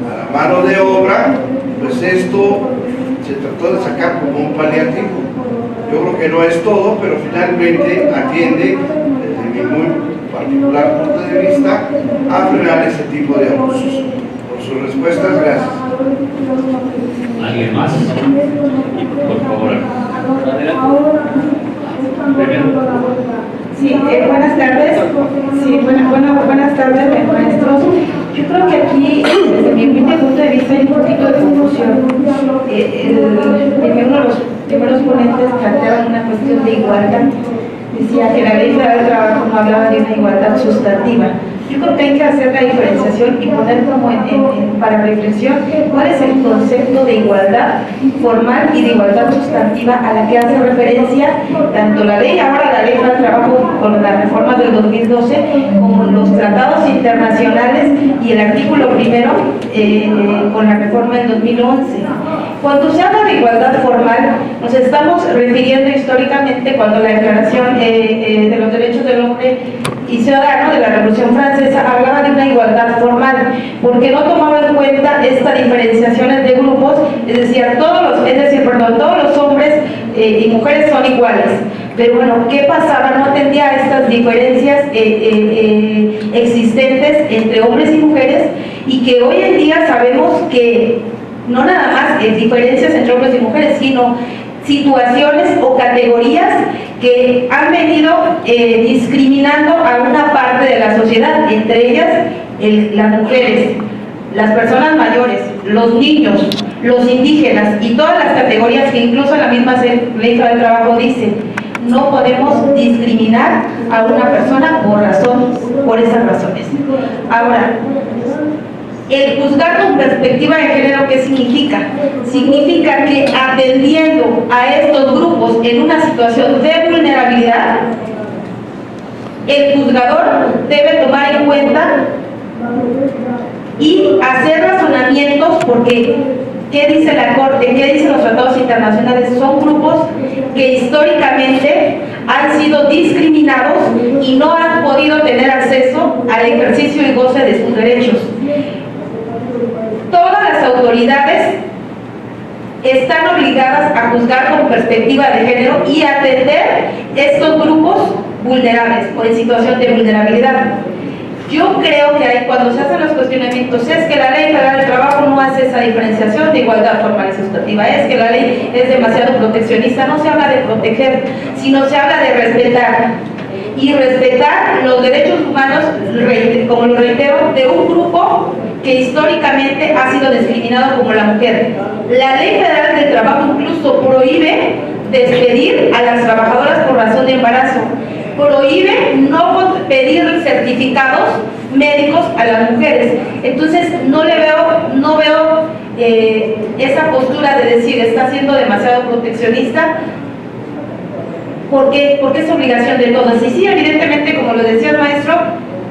a la mano de obra, pues esto se trató de sacar como un paliativo. Yo creo que no es todo, pero finalmente atiende, desde mi muy particular punto de vista, a frenar ese tipo de abusos. Por sus respuestas, gracias. ¿Alguien más? Por favor. Sí, buenas tardes. Sí, buenas tardes, maestros. Yo creo que aquí, desde mi humilde punto de vista, hay un poquito de confusión. Uno de los primeros ponentes planteaban una cuestión de igualdad. Decía que la ley federal del trabajo no hablaba de una igualdad sustantiva. Yo creo que hay que hacer la diferenciación y poner como para reflexión cuál es el concepto de igualdad formal y de igualdad sustantiva a la que hace referencia tanto la ley, ahora la ley del trabajo con la reforma del 2012, como los tratados internacionales y el artículo primero con la reforma del 2011. Cuando se habla de igualdad formal, nos estamos refiriendo históricamente cuando la Declaración de los Derechos del Hombre y Ciudadano de la Revolución Francesa hablaba de una igualdad formal, porque no tomaba en cuenta estas diferenciaciones de grupos, es decir, todos los hombres y mujeres son iguales. Pero bueno, ¿qué pasaba? No atendía a estas diferencias existentes entre hombres y mujeres, y que hoy en día sabemos que no nada más diferencias entre hombres y mujeres, sino situaciones o categorías que han venido discriminando a una parte de la sociedad, entre ellas las mujeres, las personas mayores, los niños, los indígenas y todas las categorías que incluso la misma ley del trabajo dice. No podemos discriminar a una persona por esas razones. Ahora, el juzgar con perspectiva de género, ¿qué significa? Significa que atendiendo a estos grupos en una situación de vulnerabilidad, el juzgador debe tomar en cuenta y hacer razonamientos, porque ¿qué dice la Corte? ¿Qué dicen los tratados internacionales? Son grupos que históricamente han sido discriminados y no han podido tener acceso al ejercicio y goce de sus derechos. Todas las autoridades están obligadas a juzgar con perspectiva de género y atender estos grupos vulnerables o en situación de vulnerabilidad. Yo creo que ahí, cuando se hacen los cuestionamientos, es que la ley federal del trabajo no hace esa diferenciación de igualdad formal y sustantiva, es que la ley es demasiado proteccionista. No se habla de proteger, sino se habla de respetar. Y respetar los derechos humanos, como lo reitero, de un grupo que históricamente ha sido discriminado como la mujer. La ley federal del trabajo incluso prohíbe despedir a las trabajadoras por razón de embarazo, prohíbe no pedir certificados médicos a las mujeres. Entonces no veo esa postura de decir está siendo demasiado proteccionista, porque es obligación de todos. Y sí, evidentemente, como lo decía el maestro,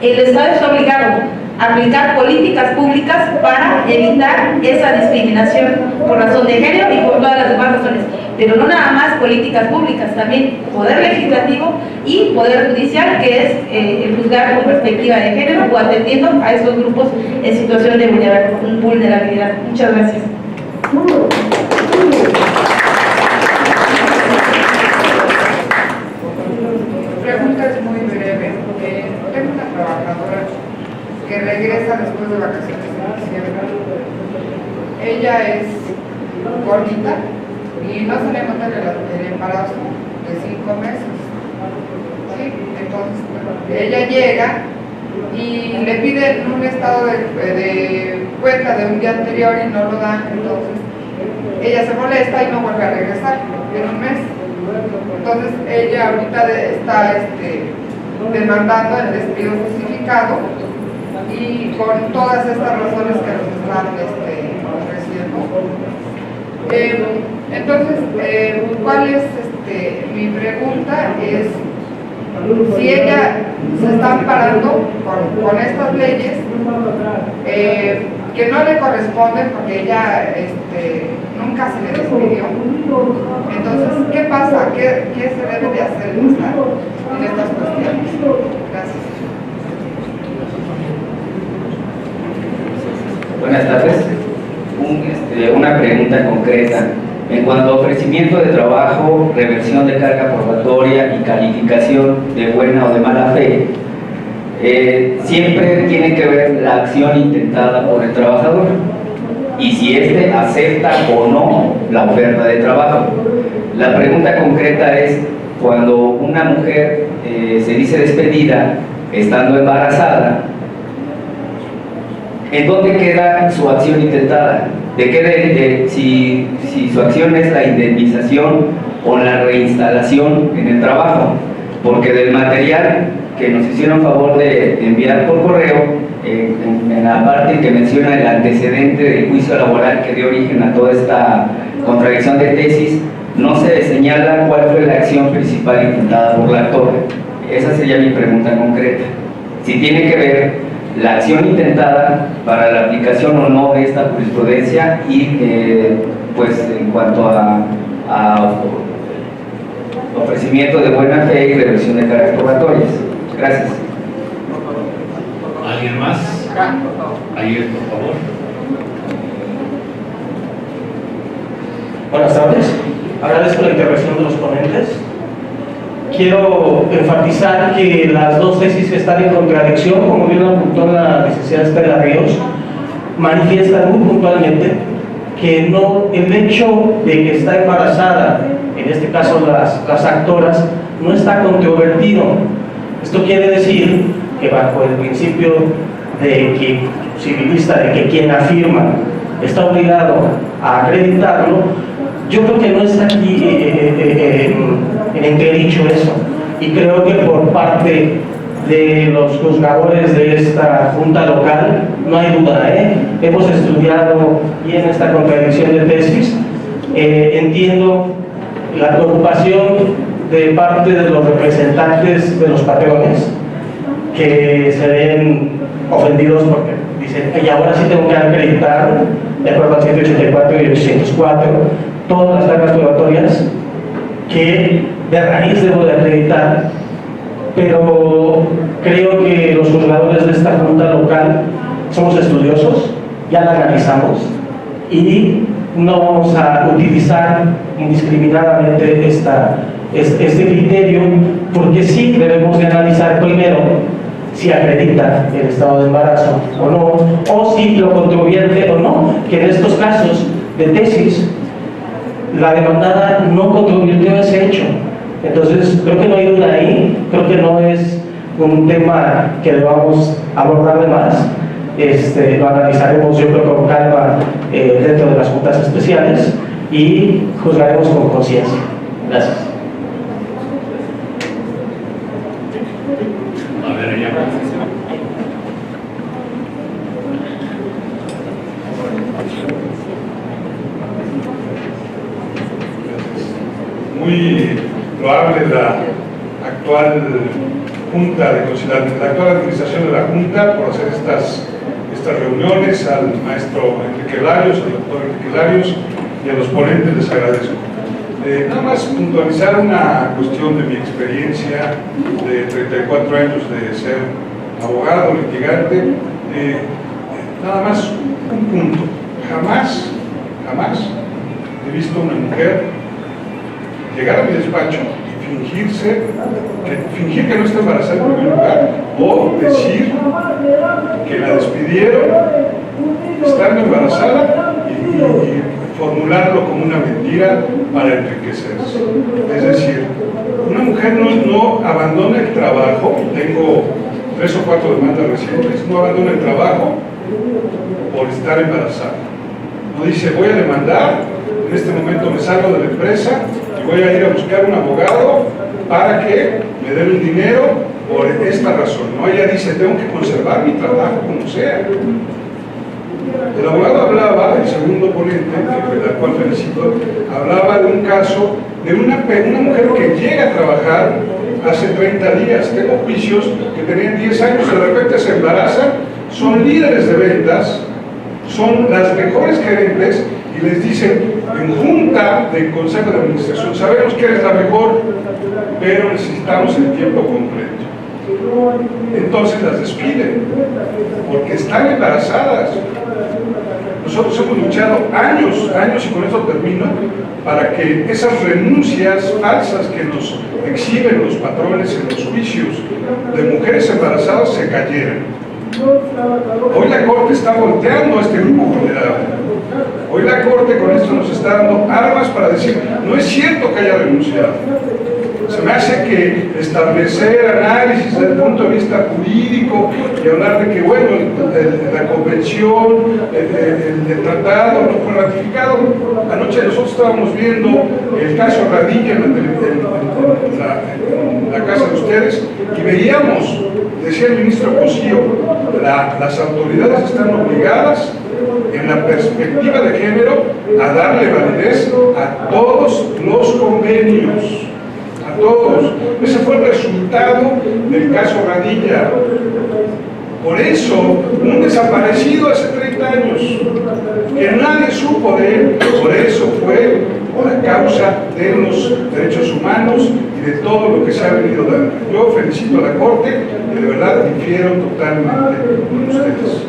el Estado está obligado a aplicar políticas públicas para evitar esa discriminación por razón de género y por todas las demás razones. Pero no nada más políticas públicas, también poder legislativo y poder judicial, que es el juzgar con perspectiva de género o atendiendo a esos grupos en situación de vulnerabilidad. Muchas gracias. Pregunta es muy breve. Tengo una trabajadora que regresa después de vacaciones de diciembre. Ella es gordita y no se le nota el embarazo de 5 meses. ¿Sí? Entonces, ella llega y le piden un estado de cuenta de un día anterior y no lo dan. Entonces, ella se molesta y no vuelve a regresar en un mes. Entonces ella ahorita está demandando el despido justificado y con todas estas razones que nos están ofreciendo. Entonces, ¿cuál es mi pregunta? Es si ella se está amparando con estas leyes que no le corresponden porque ella nunca se le despidió. Entonces, ¿qué pasa? ¿Qué se debe de hacer en estas cuestiones? Gracias. Buenas tardes. Una pregunta concreta. En cuanto a ofrecimiento de trabajo, reversión de carga probatoria y calificación de buena o de mala fe, siempre tiene que ver la acción intentada por el trabajador y si éste acepta o no la oferta de trabajo. La pregunta concreta es, cuando una mujer se dice despedida estando embarazada, ¿en dónde queda su acción intentada? ¿De qué si su acción es la indemnización o la reinstalación en el trabajo? Porque del material que nos hicieron favor de enviar por correo, en la parte que menciona el antecedente del juicio laboral que dio origen a toda esta contradicción de tesis, no se señala cuál fue la acción principal intentada por la actora. Esa sería mi pregunta concreta. Si tiene que ver la acción intentada para la aplicación o no de esta jurisprudencia y pues en cuanto a ofrecimiento de buena fe y reversión de cargas probatorias. Gracias. ¿Alguien más? Ayer, por favor. Buenas tardes. Agradezco la intervención de los ponentes. Quiero enfatizar que las dos tesis que están en contradicción, como bien lo apuntó la licenciada Estela Ríos, manifiestan muy puntualmente que no, el hecho de que está embarazada, en este caso las actoras, no está controvertido. Esto quiere decir que bajo el principio de que civilista, de que quien afirma está obligado a acreditarlo, yo creo que no está aquí en entredicho eso, y creo que por parte de los juzgadores de esta junta local no hay duda, hemos estudiado bien esta contradicción de tesis. Entiendo la preocupación de parte de los representantes de los patrones que se ven ofendidos porque dicen que ahora sí tengo que acreditar, de acuerdo al 184 y 804, todas las cargas probatorias que de raíz debo de acreditar, pero creo que los juzgadores de esta junta local somos estudiosos, ya la analizamos y no vamos a utilizar indiscriminadamente este criterio, porque sí debemos de analizar primero si acredita el estado de embarazo o no, o si lo contribuye o no, que en estos casos de tesis la demandada no contribuyó ese hecho. Entonces creo que no hay duda ahí, creo que no es un tema que debamos abordar de más. Lo analizaremos yo creo con calma dentro de las juntas especiales y juzgaremos con conciencia. Gracias. A ver, ya. Muy loable la actual Junta de Conciliación, la actual administración de la Junta por hacer estas reuniones, al maestro Enrique Larios, al doctor Enrique Larios y a los ponentes les agradezco. Nada más puntualizar una cuestión de mi experiencia de 34 años de ser abogado, litigante. Nada más un punto. Jamás he visto a una mujer llegar a mi despacho y fingir que no está embarazada en primer lugar, o decir que la despidieron estando embarazada y formularlo como una mentira para enriquecerse. Es decir, una mujer no abandona el trabajo, tengo 3 o 4 demandas recientes, no abandona el trabajo por estar embarazada. No dice, voy a demandar, en este momento me salgo de la empresa y voy a ir a buscar un abogado para que me den el dinero por esta razón. No, ella dice, tengo que conservar mi trabajo como sea. El abogado hablaba, el segundo ponente, al cual felicito, hablaba de un caso de una mujer que llega a trabajar hace 30 días. Tengo juicios que tenían 10 años, de repente se embarazan, son líderes de ventas, son las mejores gerentes y les dicen en junta de consejo de administración, sabemos que eres la mejor, pero necesitamos el tiempo completo. Entonces las despiden porque están embarazadas. Nosotros hemos luchado años, y con esto termino, para que esas renuncias falsas que nos exhiben los patrones en los juicios de mujeres embarazadas se cayeran. Hoy la Corte está volteando a este grupo vulnerable. Hoy la Corte con esto nos está dando armas para decir, no es cierto que haya renunciado. Se me hace que establecer análisis desde el punto de vista jurídico y hablar de que, bueno, la convención, el tratado no fue ratificado. Anoche nosotros estábamos viendo el caso Radilla en la casa de ustedes y veíamos, decía el ministro Cosío, las autoridades están obligadas en la perspectiva de género a darle validez a todos los convenios. A todos. Ese fue el resultado del caso Radilla. Por eso, un desaparecido hace 30 años, que nadie supo de él, por eso fue la causa de los derechos humanos y de todo lo que se ha venido dando. Yo felicito a la Corte y de verdad difiero totalmente con ustedes.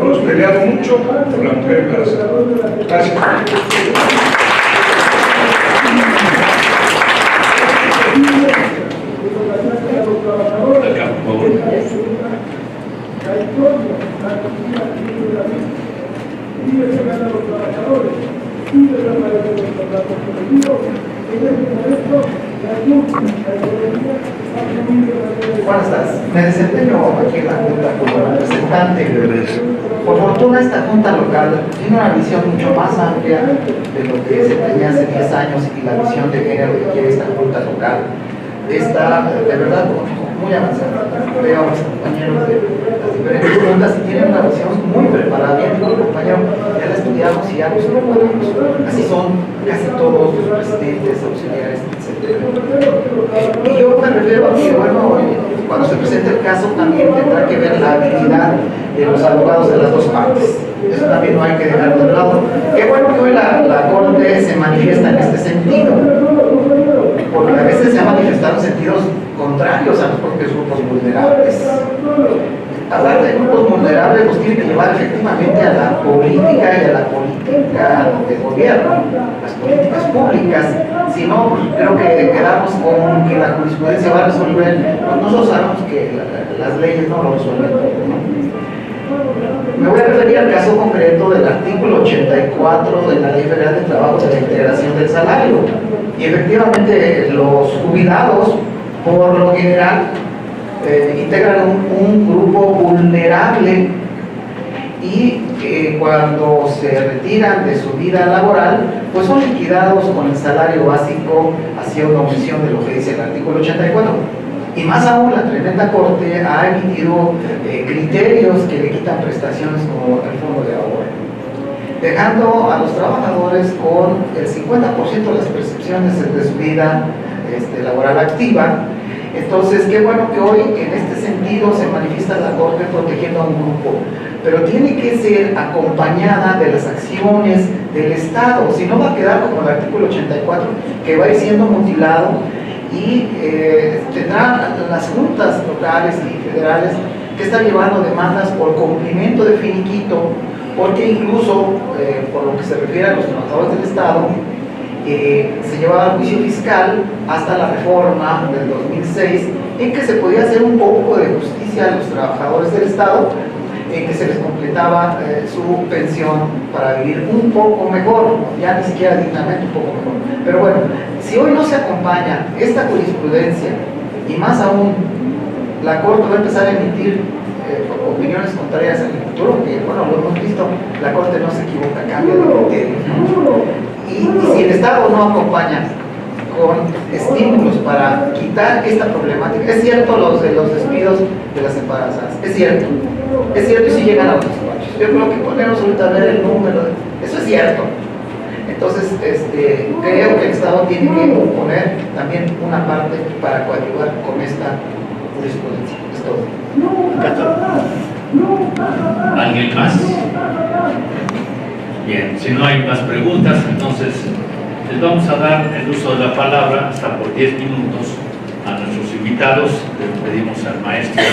Hemos peleado mucho por la mujer embarazada. Gracias. Buenas tardes. Me desempeño aquí en la Junta como representante. Por fortuna, esta Junta local tiene una visión mucho más amplia de lo que se tenía hace 10 años y la visión de género que quiere esta Junta local. Está de verdad muy avanzada. Veo a los compañeros de las diferentes juntas y tienen una visión muy preparada. Bien, compañero, ya la estudiamos y ya nos preparamos. Así son casi todos los presidentes, auxiliares, etc. Y yo me refiero a que, bueno, cuando se presente el caso también tendrá que ver la habilidad de los abogados de las dos partes. Eso también no hay que dejarlo de lado. Qué bueno que hoy la Corte se manifiesta en este sentido, porque a veces se ha manifestado en sentidos contrarios a los propios grupos vulnerables. Hablar de grupos vulnerables nos tiene que llevar efectivamente a la política y a la política de gobierno, las políticas públicas. Si no, creo que quedamos con que la jurisprudencia va a resolver. Pues nosotros sabemos que las leyes no lo resuelven todo, ¿no? Me voy a referir al caso concreto del artículo 84 de la Ley Federal de Trabajo de la integración del salario. Y efectivamente los jubilados, por lo general, integran un grupo vulnerable y cuando se retiran de su vida laboral, pues son liquidados con el salario básico, haciendo omisión de lo que dice el artículo 84. Y más aún, la tremenda Corte ha emitido criterios que le quitan prestaciones como el fondo de ahorro, dejando a los trabajadores con el 50% de las percepciones de su vida laboral activa. Entonces, qué bueno que hoy en este sentido se manifiesta la Corte protegiendo a un grupo, pero tiene que ser acompañada de las acciones del Estado, si no va a quedar como el artículo 84, que va a ir siendo mutilado y tendrán las juntas locales y federales que están llevando demandas por cumplimiento de finiquito, porque incluso, por lo que se refiere a los trabajadores del Estado, se llevaba al juicio fiscal hasta la reforma del 2006, en que se podía hacer un poco de justicia a los trabajadores del Estado, en que se les completaba su pensión para vivir un poco mejor, ya ni siquiera dignamente, un poco mejor. Pero bueno, si hoy no se acompaña esta jurisprudencia, y más aún la Corte va a empezar a emitir opiniones contrarias en el futuro, que bueno, lo hemos visto, la Corte no se equivoca, cambia de criterio. Y si el Estado no acompaña con estímulos para quitar esta problemática, es cierto los despidos de las embarazadas, es cierto y si llegan a los despachos. Yo creo que ponemos ahorita a ver el número, eso es cierto. Entonces, creo que el Estado tiene que poner también una parte para coadyuvar con esta jurisprudencia. Es todo. ¿Alguien más? Bien, si no hay más preguntas, entonces les vamos a dar el uso de la palabra hasta por 10 minutos a nuestros invitados. Le pedimos al maestro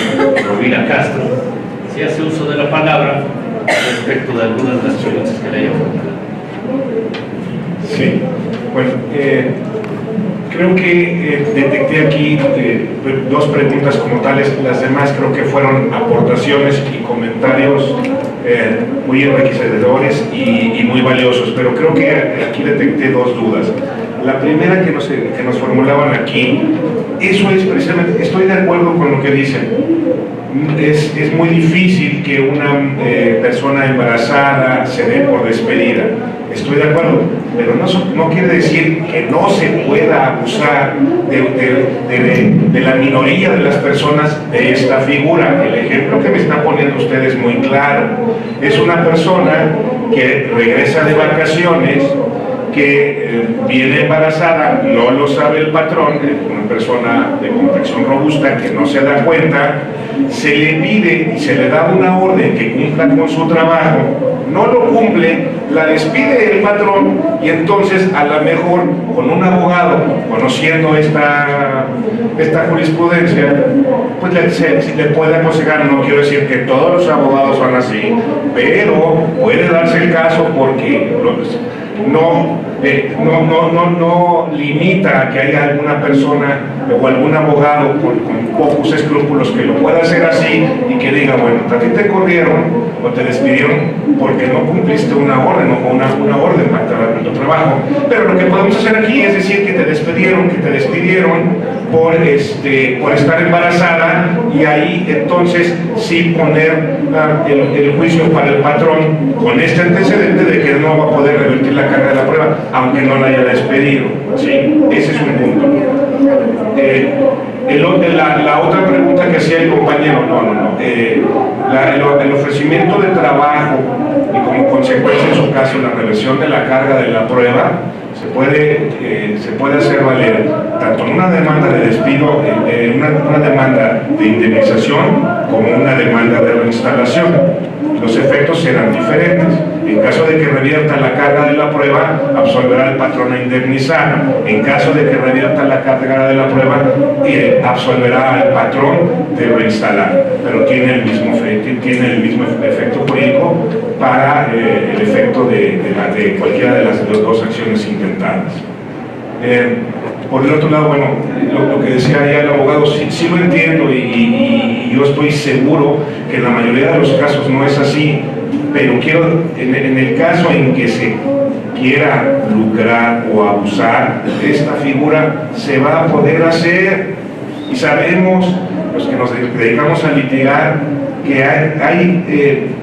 Rovira Castro si hace uso de la palabra respecto de algunas de las preguntas que le haya formulado. Sí, bueno, creo que detecté aquí dos preguntas como tales. Las demás creo que fueron aportaciones y comentarios muy enriquecedores y muy valiosos, pero creo que aquí detecté dos dudas. La primera que nos formulaban aquí, eso es precisamente, estoy de acuerdo con lo que dicen. Es muy difícil que una persona embarazada se dé por despedida. Estoy de acuerdo, pero no quiere decir que no se pueda abusar de la minoría de las personas de esta figura. El ejemplo que me está poniendo usted es muy claro. Es una persona que regresa de vacaciones, que viene embarazada, no lo sabe el patrón, una persona de complexión robusta que no se da cuenta, se le pide y se le da una orden que cumpla con su trabajo, no lo cumple, la despide el patrón y entonces a lo mejor con un abogado, conociendo esta jurisprudencia, pues le puede aconsejar. No quiero decir que todos los abogados son así, pero puede darse el caso porque no limita a que haya alguna persona o algún abogado con pocos escrúpulos que lo pueda hacer así y que diga, bueno, a ti te corrieron o te despidieron porque no cumpliste una orden o una orden para tu trabajo, pero lo que podemos hacer aquí es decir que te despidieron por estar embarazada, y ahí entonces sí poner el juicio para el patrón con este antecedente de que no va a poder revertir la carga de la prueba aunque no la haya despedido, ¿sí? Ese es un punto. La otra pregunta que hacía el compañero, el ofrecimiento de trabajo y como consecuencia en su caso la reversión de la carga de la prueba se puede hacer valer tanto en una demanda de despido, una demanda de indemnización, como una demanda de reinstalación. Los efectos serán diferentes. En caso de que revierta la carga de la prueba, absolverá el patrón a indemnizar. En caso de que revierta la carga de la prueba, absolverá al patrón de reinstalar. Pero tiene el mismo efecto jurídico para el efecto de cualquiera de las dos acciones intentadas. Por el otro lado, bueno, lo que decía ya el abogado, sí lo entiendo y yo estoy seguro que en la mayoría de los casos no es así, pero en el caso en que se quiera lucrar o abusar de esta figura, se va a poder hacer, y sabemos, los que nos dedicamos a litigar, que hay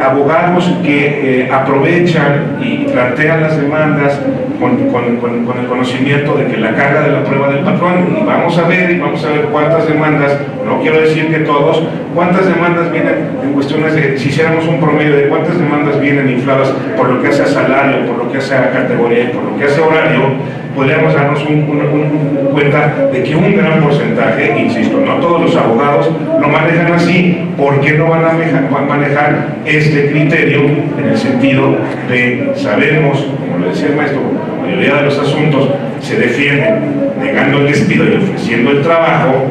abogados que aprovechan y plantean las demandas con el conocimiento de que la carga de la prueba del patrón, y vamos a ver cuántas demandas, no quiero decir que todos, cuántas demandas vienen en cuestiones de, si hiciéramos un promedio de cuántas demandas vienen infladas por lo que hace a salario, por lo que hace a categoría y por lo que hace a horario, podríamos darnos cuenta de que un gran porcentaje, insisto, no todos los abogados lo manejan así. ¿Por qué no van a manejar este criterio en el sentido de, sabemos, como lo decía el maestro, la mayoría de los asuntos se defienden negando el despido y ofreciendo el trabajo?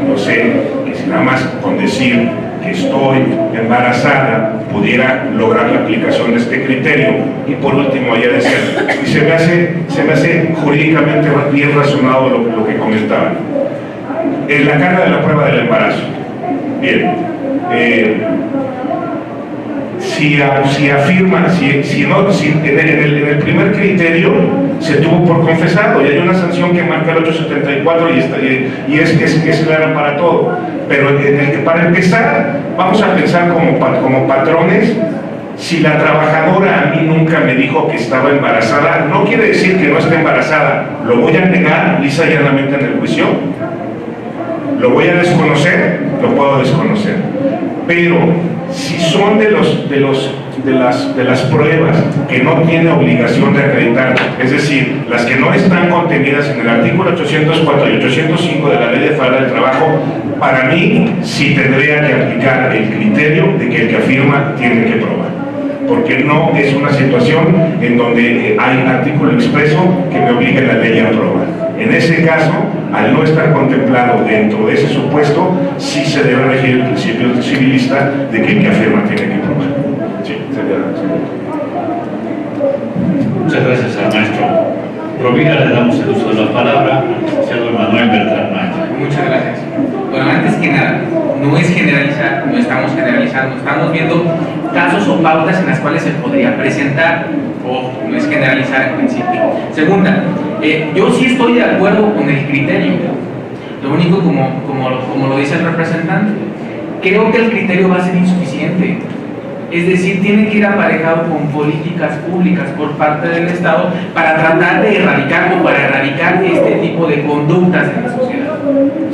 No sé, que si nada más con decir que estoy embarazada pudiera lograr la aplicación de este criterio, y por último ya decía, y se me hace jurídicamente bien razonado lo que comentaban. En la carga de la prueba del embarazo, bien, si afirma, en el primer criterio se tuvo por confesado y hay una sanción que marca el 874 y es clara para todo, pero para empezar vamos a pensar como patrones. Si la trabajadora a mí nunca me dijo que estaba embarazada, no quiere decir que no esté embarazada. ¿Lo voy a negar lisa y llanamente en el juicio? ¿Lo voy a desconocer? Lo puedo desconocer. Pero si son de las pruebas que no tiene obligación de acreditar, es decir, las que no están contenidas en el artículo 804 y 805 de la Ley de Federal del Trabajo, para mí sí tendría que aplicar el criterio de que el que afirma tiene que probar, porque no es una situación en donde hay un artículo expreso que me obligue la ley a probar. En ese caso, al no estar contemplado dentro de ese supuesto, sí se debe regir el principio civilista de que el que afirma tiene que probar. cambiar el pensamiento. Muchas gracias al maestro Rovira. Le damos el uso de la palabra al licenciado Manuel Beltrán Maya. Muchas gracias. Bueno, antes que nada, no es generalizar, no estamos generalizando, estamos viendo casos o pautas en las cuales se podría presentar, o no es generalizar en principio. Segunda, yo sí estoy de acuerdo con el criterio, lo único como lo dice el representante, creo que el criterio va a ser insuficiente. Es decir, tiene que ir aparejado con políticas públicas por parte del Estado para tratar de erradicar o para erradicar este tipo de conductas en la sociedad.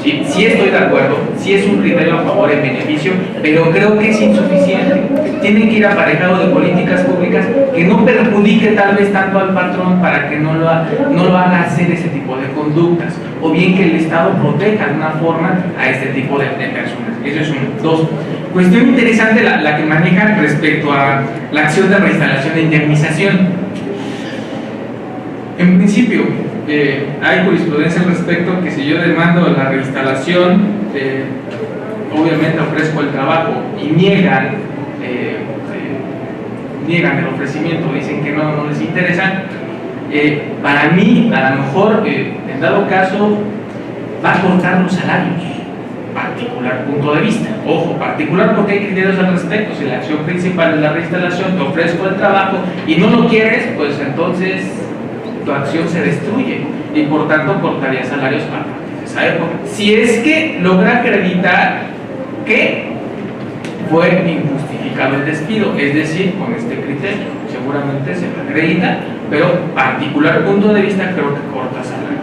Sí estoy de acuerdo, sí es un criterio a favor en beneficio, pero creo que es insuficiente. Tiene que ir aparejado de políticas públicas que no perjudique tal vez tanto al patrón para que no lo haga hacer ese tipo de conductas, o bien que el Estado proteja de una forma a este tipo de personas. Eso es uno. Dos, cuestión interesante la que manejan respecto a la acción de reinstalación e indemnización. En principio, hay jurisprudencia al respecto que si yo demando la reinstalación, obviamente ofrezco el trabajo y niegan el ofrecimiento, dicen que no les interesa, para mí, a lo mejor, en dado caso, va a cortar los salarios. Particular punto de vista, ojo, particular porque hay criterios al respecto. Si la acción principal es la reinstalación, te ofrezco el trabajo y no lo quieres, pues entonces tu acción se destruye y por tanto cortaría salarios a partir de esa época. Si es que logra acreditar que fue injustificado el despido, es decir, con este criterio, seguramente se lo acredita, pero particular punto de vista creo que corta salarios.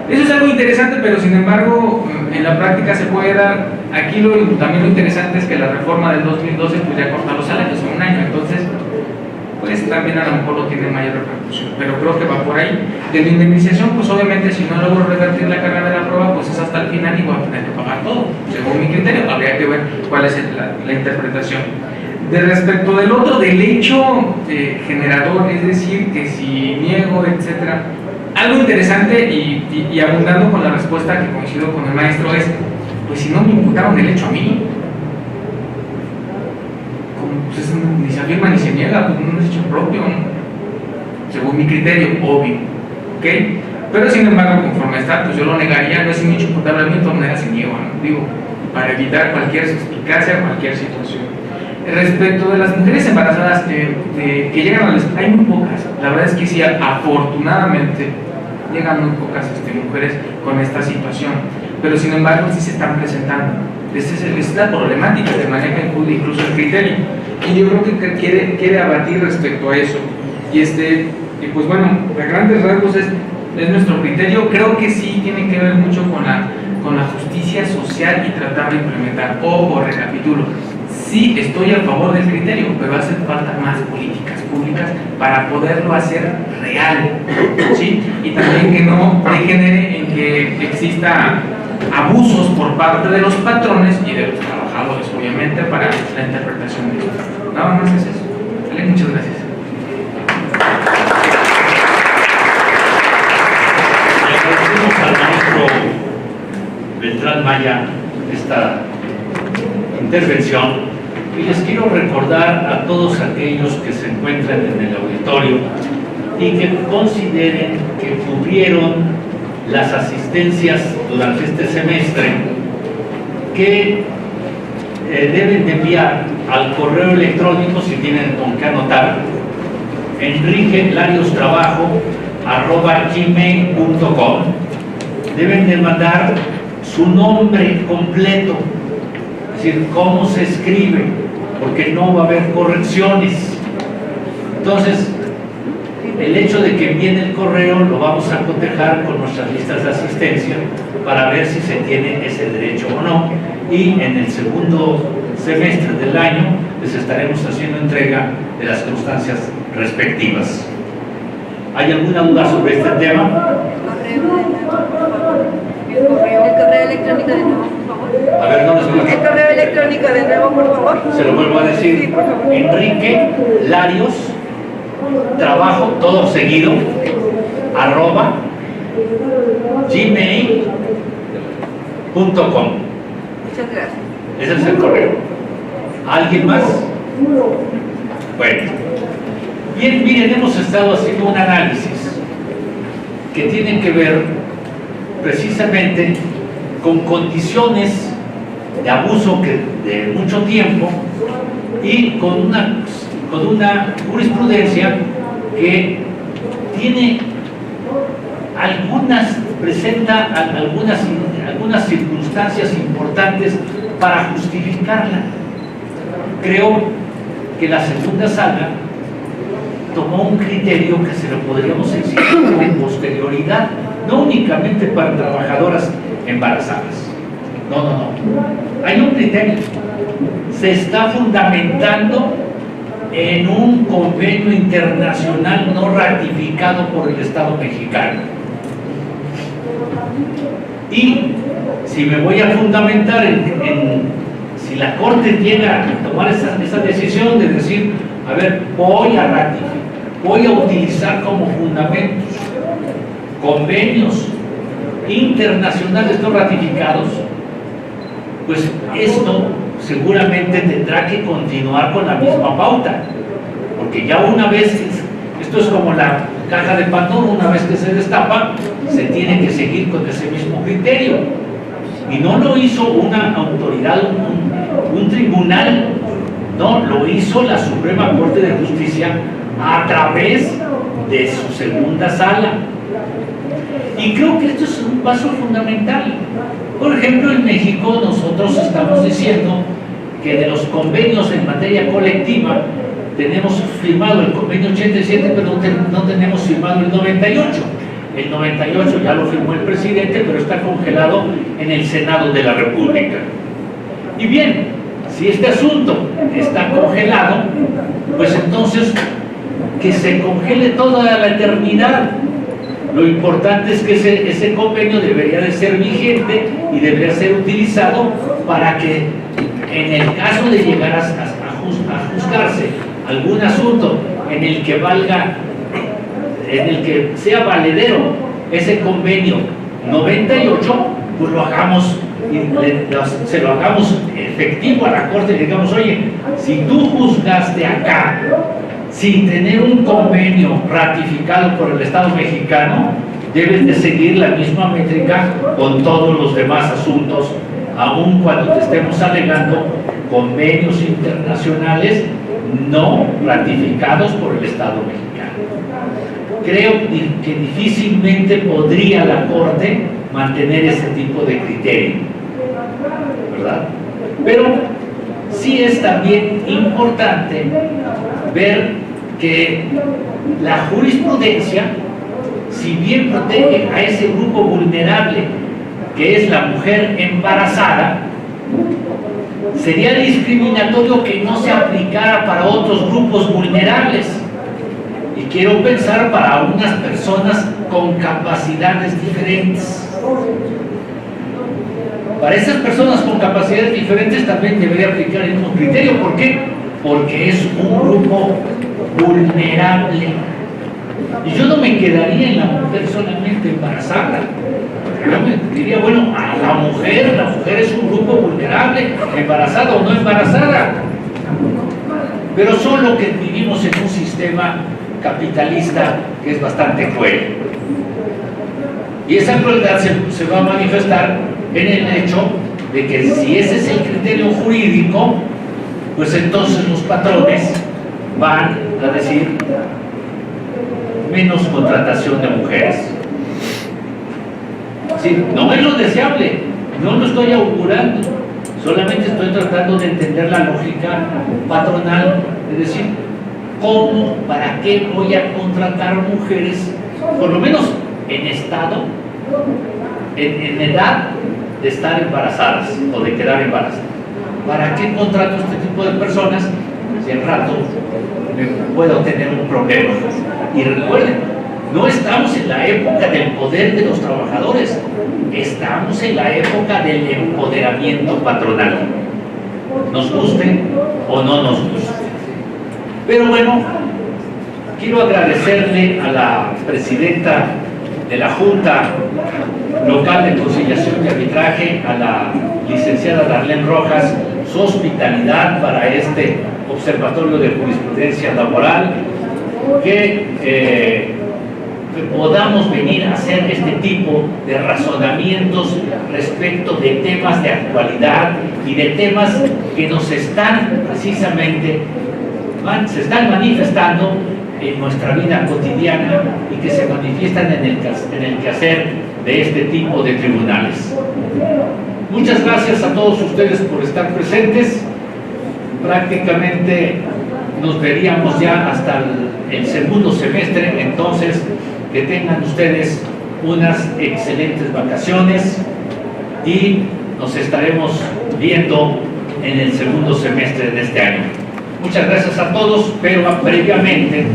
Eso es algo interesante, pero sin embargo en la práctica se puede dar. Aquí también lo interesante es que la reforma del 2012 pues ya corta los salarios en un año, entonces pues también a lo mejor lo tiene mayor repercusión, pero creo que va por ahí. De la indemnización, pues obviamente si no logro revertir la carga de la prueba, pues es hasta el final y voy a tener que pagar todo, según mi criterio. Habría que ver cuál es la interpretación. De respecto del otro, del hecho generador, es decir, que si niego, etcétera. Algo interesante y abundando con la respuesta que coincido con el maestro es, pues si no me imputaron el hecho a mí, pues ni se afirma ni se niega, pues no es hecho propio, ¿no? Según mi criterio, obvio, ¿ok? Pero sin embargo, conforme está, pues yo lo negaría, no es un hecho imputable a mí, de todas maneras se niega, ¿no? Digo, para evitar cualquier suspicacia, cualquier situación. Respecto de las mujeres embarazadas que llegan al hay muy pocas, la verdad es que sí, afortunadamente llegan muy pocas mujeres con esta situación, pero sin embargo sí se están presentando. Esa es la problemática que maneja incluso el criterio, y yo creo que quiere abatir respecto a eso. Y pues bueno, a grandes rasgos es nuestro criterio. Creo que sí tiene que ver mucho con la justicia social y tratar de implementar. Ojo, recapitulo, sí estoy a favor del criterio, pero hacen falta más políticas públicas para poderlo hacer real, ¿sí? Y también que no degenere en que exista abusos por parte de los patrones y de los trabajadores, obviamente, para la interpretación de esto. Nada más es eso. ¿Vale? Muchas gracias. Le agradecemos al maestro Beltrán Maya esta intervención y les quiero recordar a todos aquellos que se encuentran en el auditorio y que consideren que cubrieron las asistencias durante este semestre que deben de enviar al correo electrónico, si tienen con qué anotar, enriquelariustrabajo@gmail.com. Deben de mandar su nombre completo, es decir, cómo se escribe, porque no va a haber correcciones. Entonces, el hecho de que envíen el correo lo vamos a cotejar con nuestras listas de asistencia para ver si se tiene ese derecho o no, y en el segundo semestre del año les estaremos haciendo entrega de las constancias respectivas. ¿Hay alguna duda sobre este tema? El correo electrónico de nuevo, por favor. A ver, ¿dónde se lo El correo electrónico de nuevo, por favor. Se lo vuelvo a decir. Sí, por favor. Enrique Larios Trabajo, todo seguido, @gmail.com. Muchas gracias. Ese es el correo. ¿Alguien más? Bueno, bien, miren, hemos estado haciendo un análisis que tiene que ver precisamente con condiciones de abuso de mucho tiempo y con una jurisprudencia que presenta algunas circunstancias importantes para justificarla. Creo que la segunda sala tomó un criterio que se lo podríamos exigir de posterioridad, no únicamente para trabajadoras embarazadas. No. Hay un criterio. Se está fundamentando en un convenio internacional no ratificado por el Estado mexicano. Y si me voy a fundamentar si la Corte llega a tomar esa decisión de decir, a ver, voy a utilizar como fundamentos convenios internacionales no ratificados, pues esto seguramente tendrá que continuar con la misma pauta, porque ya una vez, esto es como la caja de Pandora, una vez que se destapa, se tiene que seguir con ese mismo criterio. Y no lo hizo una autoridad, un tribunal, no, lo hizo la Suprema Corte de Justicia a través de su segunda sala. Y creo que esto es un paso fundamental. Por ejemplo, en México nosotros estamos diciendo que de los convenios en materia colectiva tenemos firmado el convenio 87, pero no tenemos firmado el 98. El 98 ya lo firmó el presidente, pero está congelado en el Senado de la República. Y bien, si este asunto está congelado, pues entonces que se congele toda la eternidad. Lo importante es que ese convenio debería de ser vigente y debería ser utilizado para que en el caso de llegar a juzgarse algún asunto en el que sea valedero ese convenio 98, pues lo hagamos y se lo hagamos efectivo a la Corte y digamos, oye, si tú juzgaste acá sin tener un convenio ratificado por el Estado mexicano, debes de seguir la misma métrica con todos los demás asuntos, aun cuando te estemos alegando convenios internacionales no ratificados por el Estado mexicano. Creo que difícilmente podría la Corte mantener ese tipo de criterio, ¿verdad? Pero sí es también importante ver que la jurisprudencia, si bien protege a ese grupo vulnerable que es la mujer embarazada, sería discriminatorio que no se aplicara para otros grupos vulnerables. Y quiero pensar para unas personas con capacidades diferentes. Para esas personas con capacidades diferentes también debería aplicar el mismo criterio. ¿Por qué? Porque es un grupo vulnerable. Y yo no me quedaría en la mujer solamente embarazada. Yo me diría, bueno, a la mujer es un grupo vulnerable, embarazada o no embarazada. Pero solo que vivimos en un sistema capitalista que es bastante cruel. Y esa crueldad se va a manifestar en el hecho de que si ese es el criterio jurídico, pues entonces los patrones van a decir menos contratación de mujeres. Sí, no es lo deseable, no lo estoy augurando, solamente estoy tratando de entender la lógica patronal, es decir, ¿cómo, para qué voy a contratar mujeres, por lo menos en estado, en edad de estar embarazadas o de quedar embarazadas? ¿Para qué contrato este tipo de personas si al rato puedo tener un problema? Y recuerden, no estamos en la época del poder de los trabajadores, estamos en la época del empoderamiento patronal, nos guste o no nos guste. Pero bueno, quiero agradecerle a la presidenta de la Junta Local de Conciliación y Arbitraje, a la licenciada Darlene Rojas, su hospitalidad para este Observatorio de Jurisprudencia Laboral, que podamos venir a hacer este tipo de razonamientos respecto de temas de actualidad y de temas que nos están precisamente, se están manifestando en nuestra vida cotidiana y que se manifiestan en el quehacer de este tipo de tribunales. Muchas gracias a todos ustedes por estar presentes. Prácticamente nos veríamos ya hasta el segundo semestre, entonces que tengan ustedes unas excelentes vacaciones y nos estaremos viendo en el segundo semestre de este año. Muchas gracias a todos, pero previamente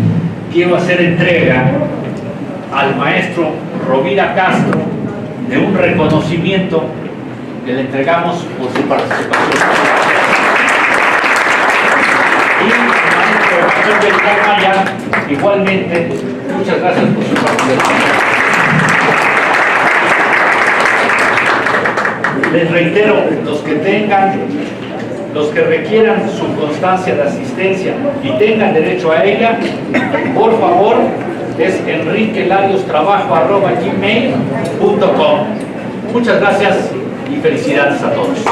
quiero hacer entrega al maestro Rovira Castro de un reconocimiento que le entregamos por su participación. Y al maestro Maya, igualmente, muchas gracias por su participación. Les reitero, los que requieran su constancia de asistencia y tengan derecho a ella, por favor, es enriquelarios.trabajo@gmail.com. Muchas gracias y felicidades a todos.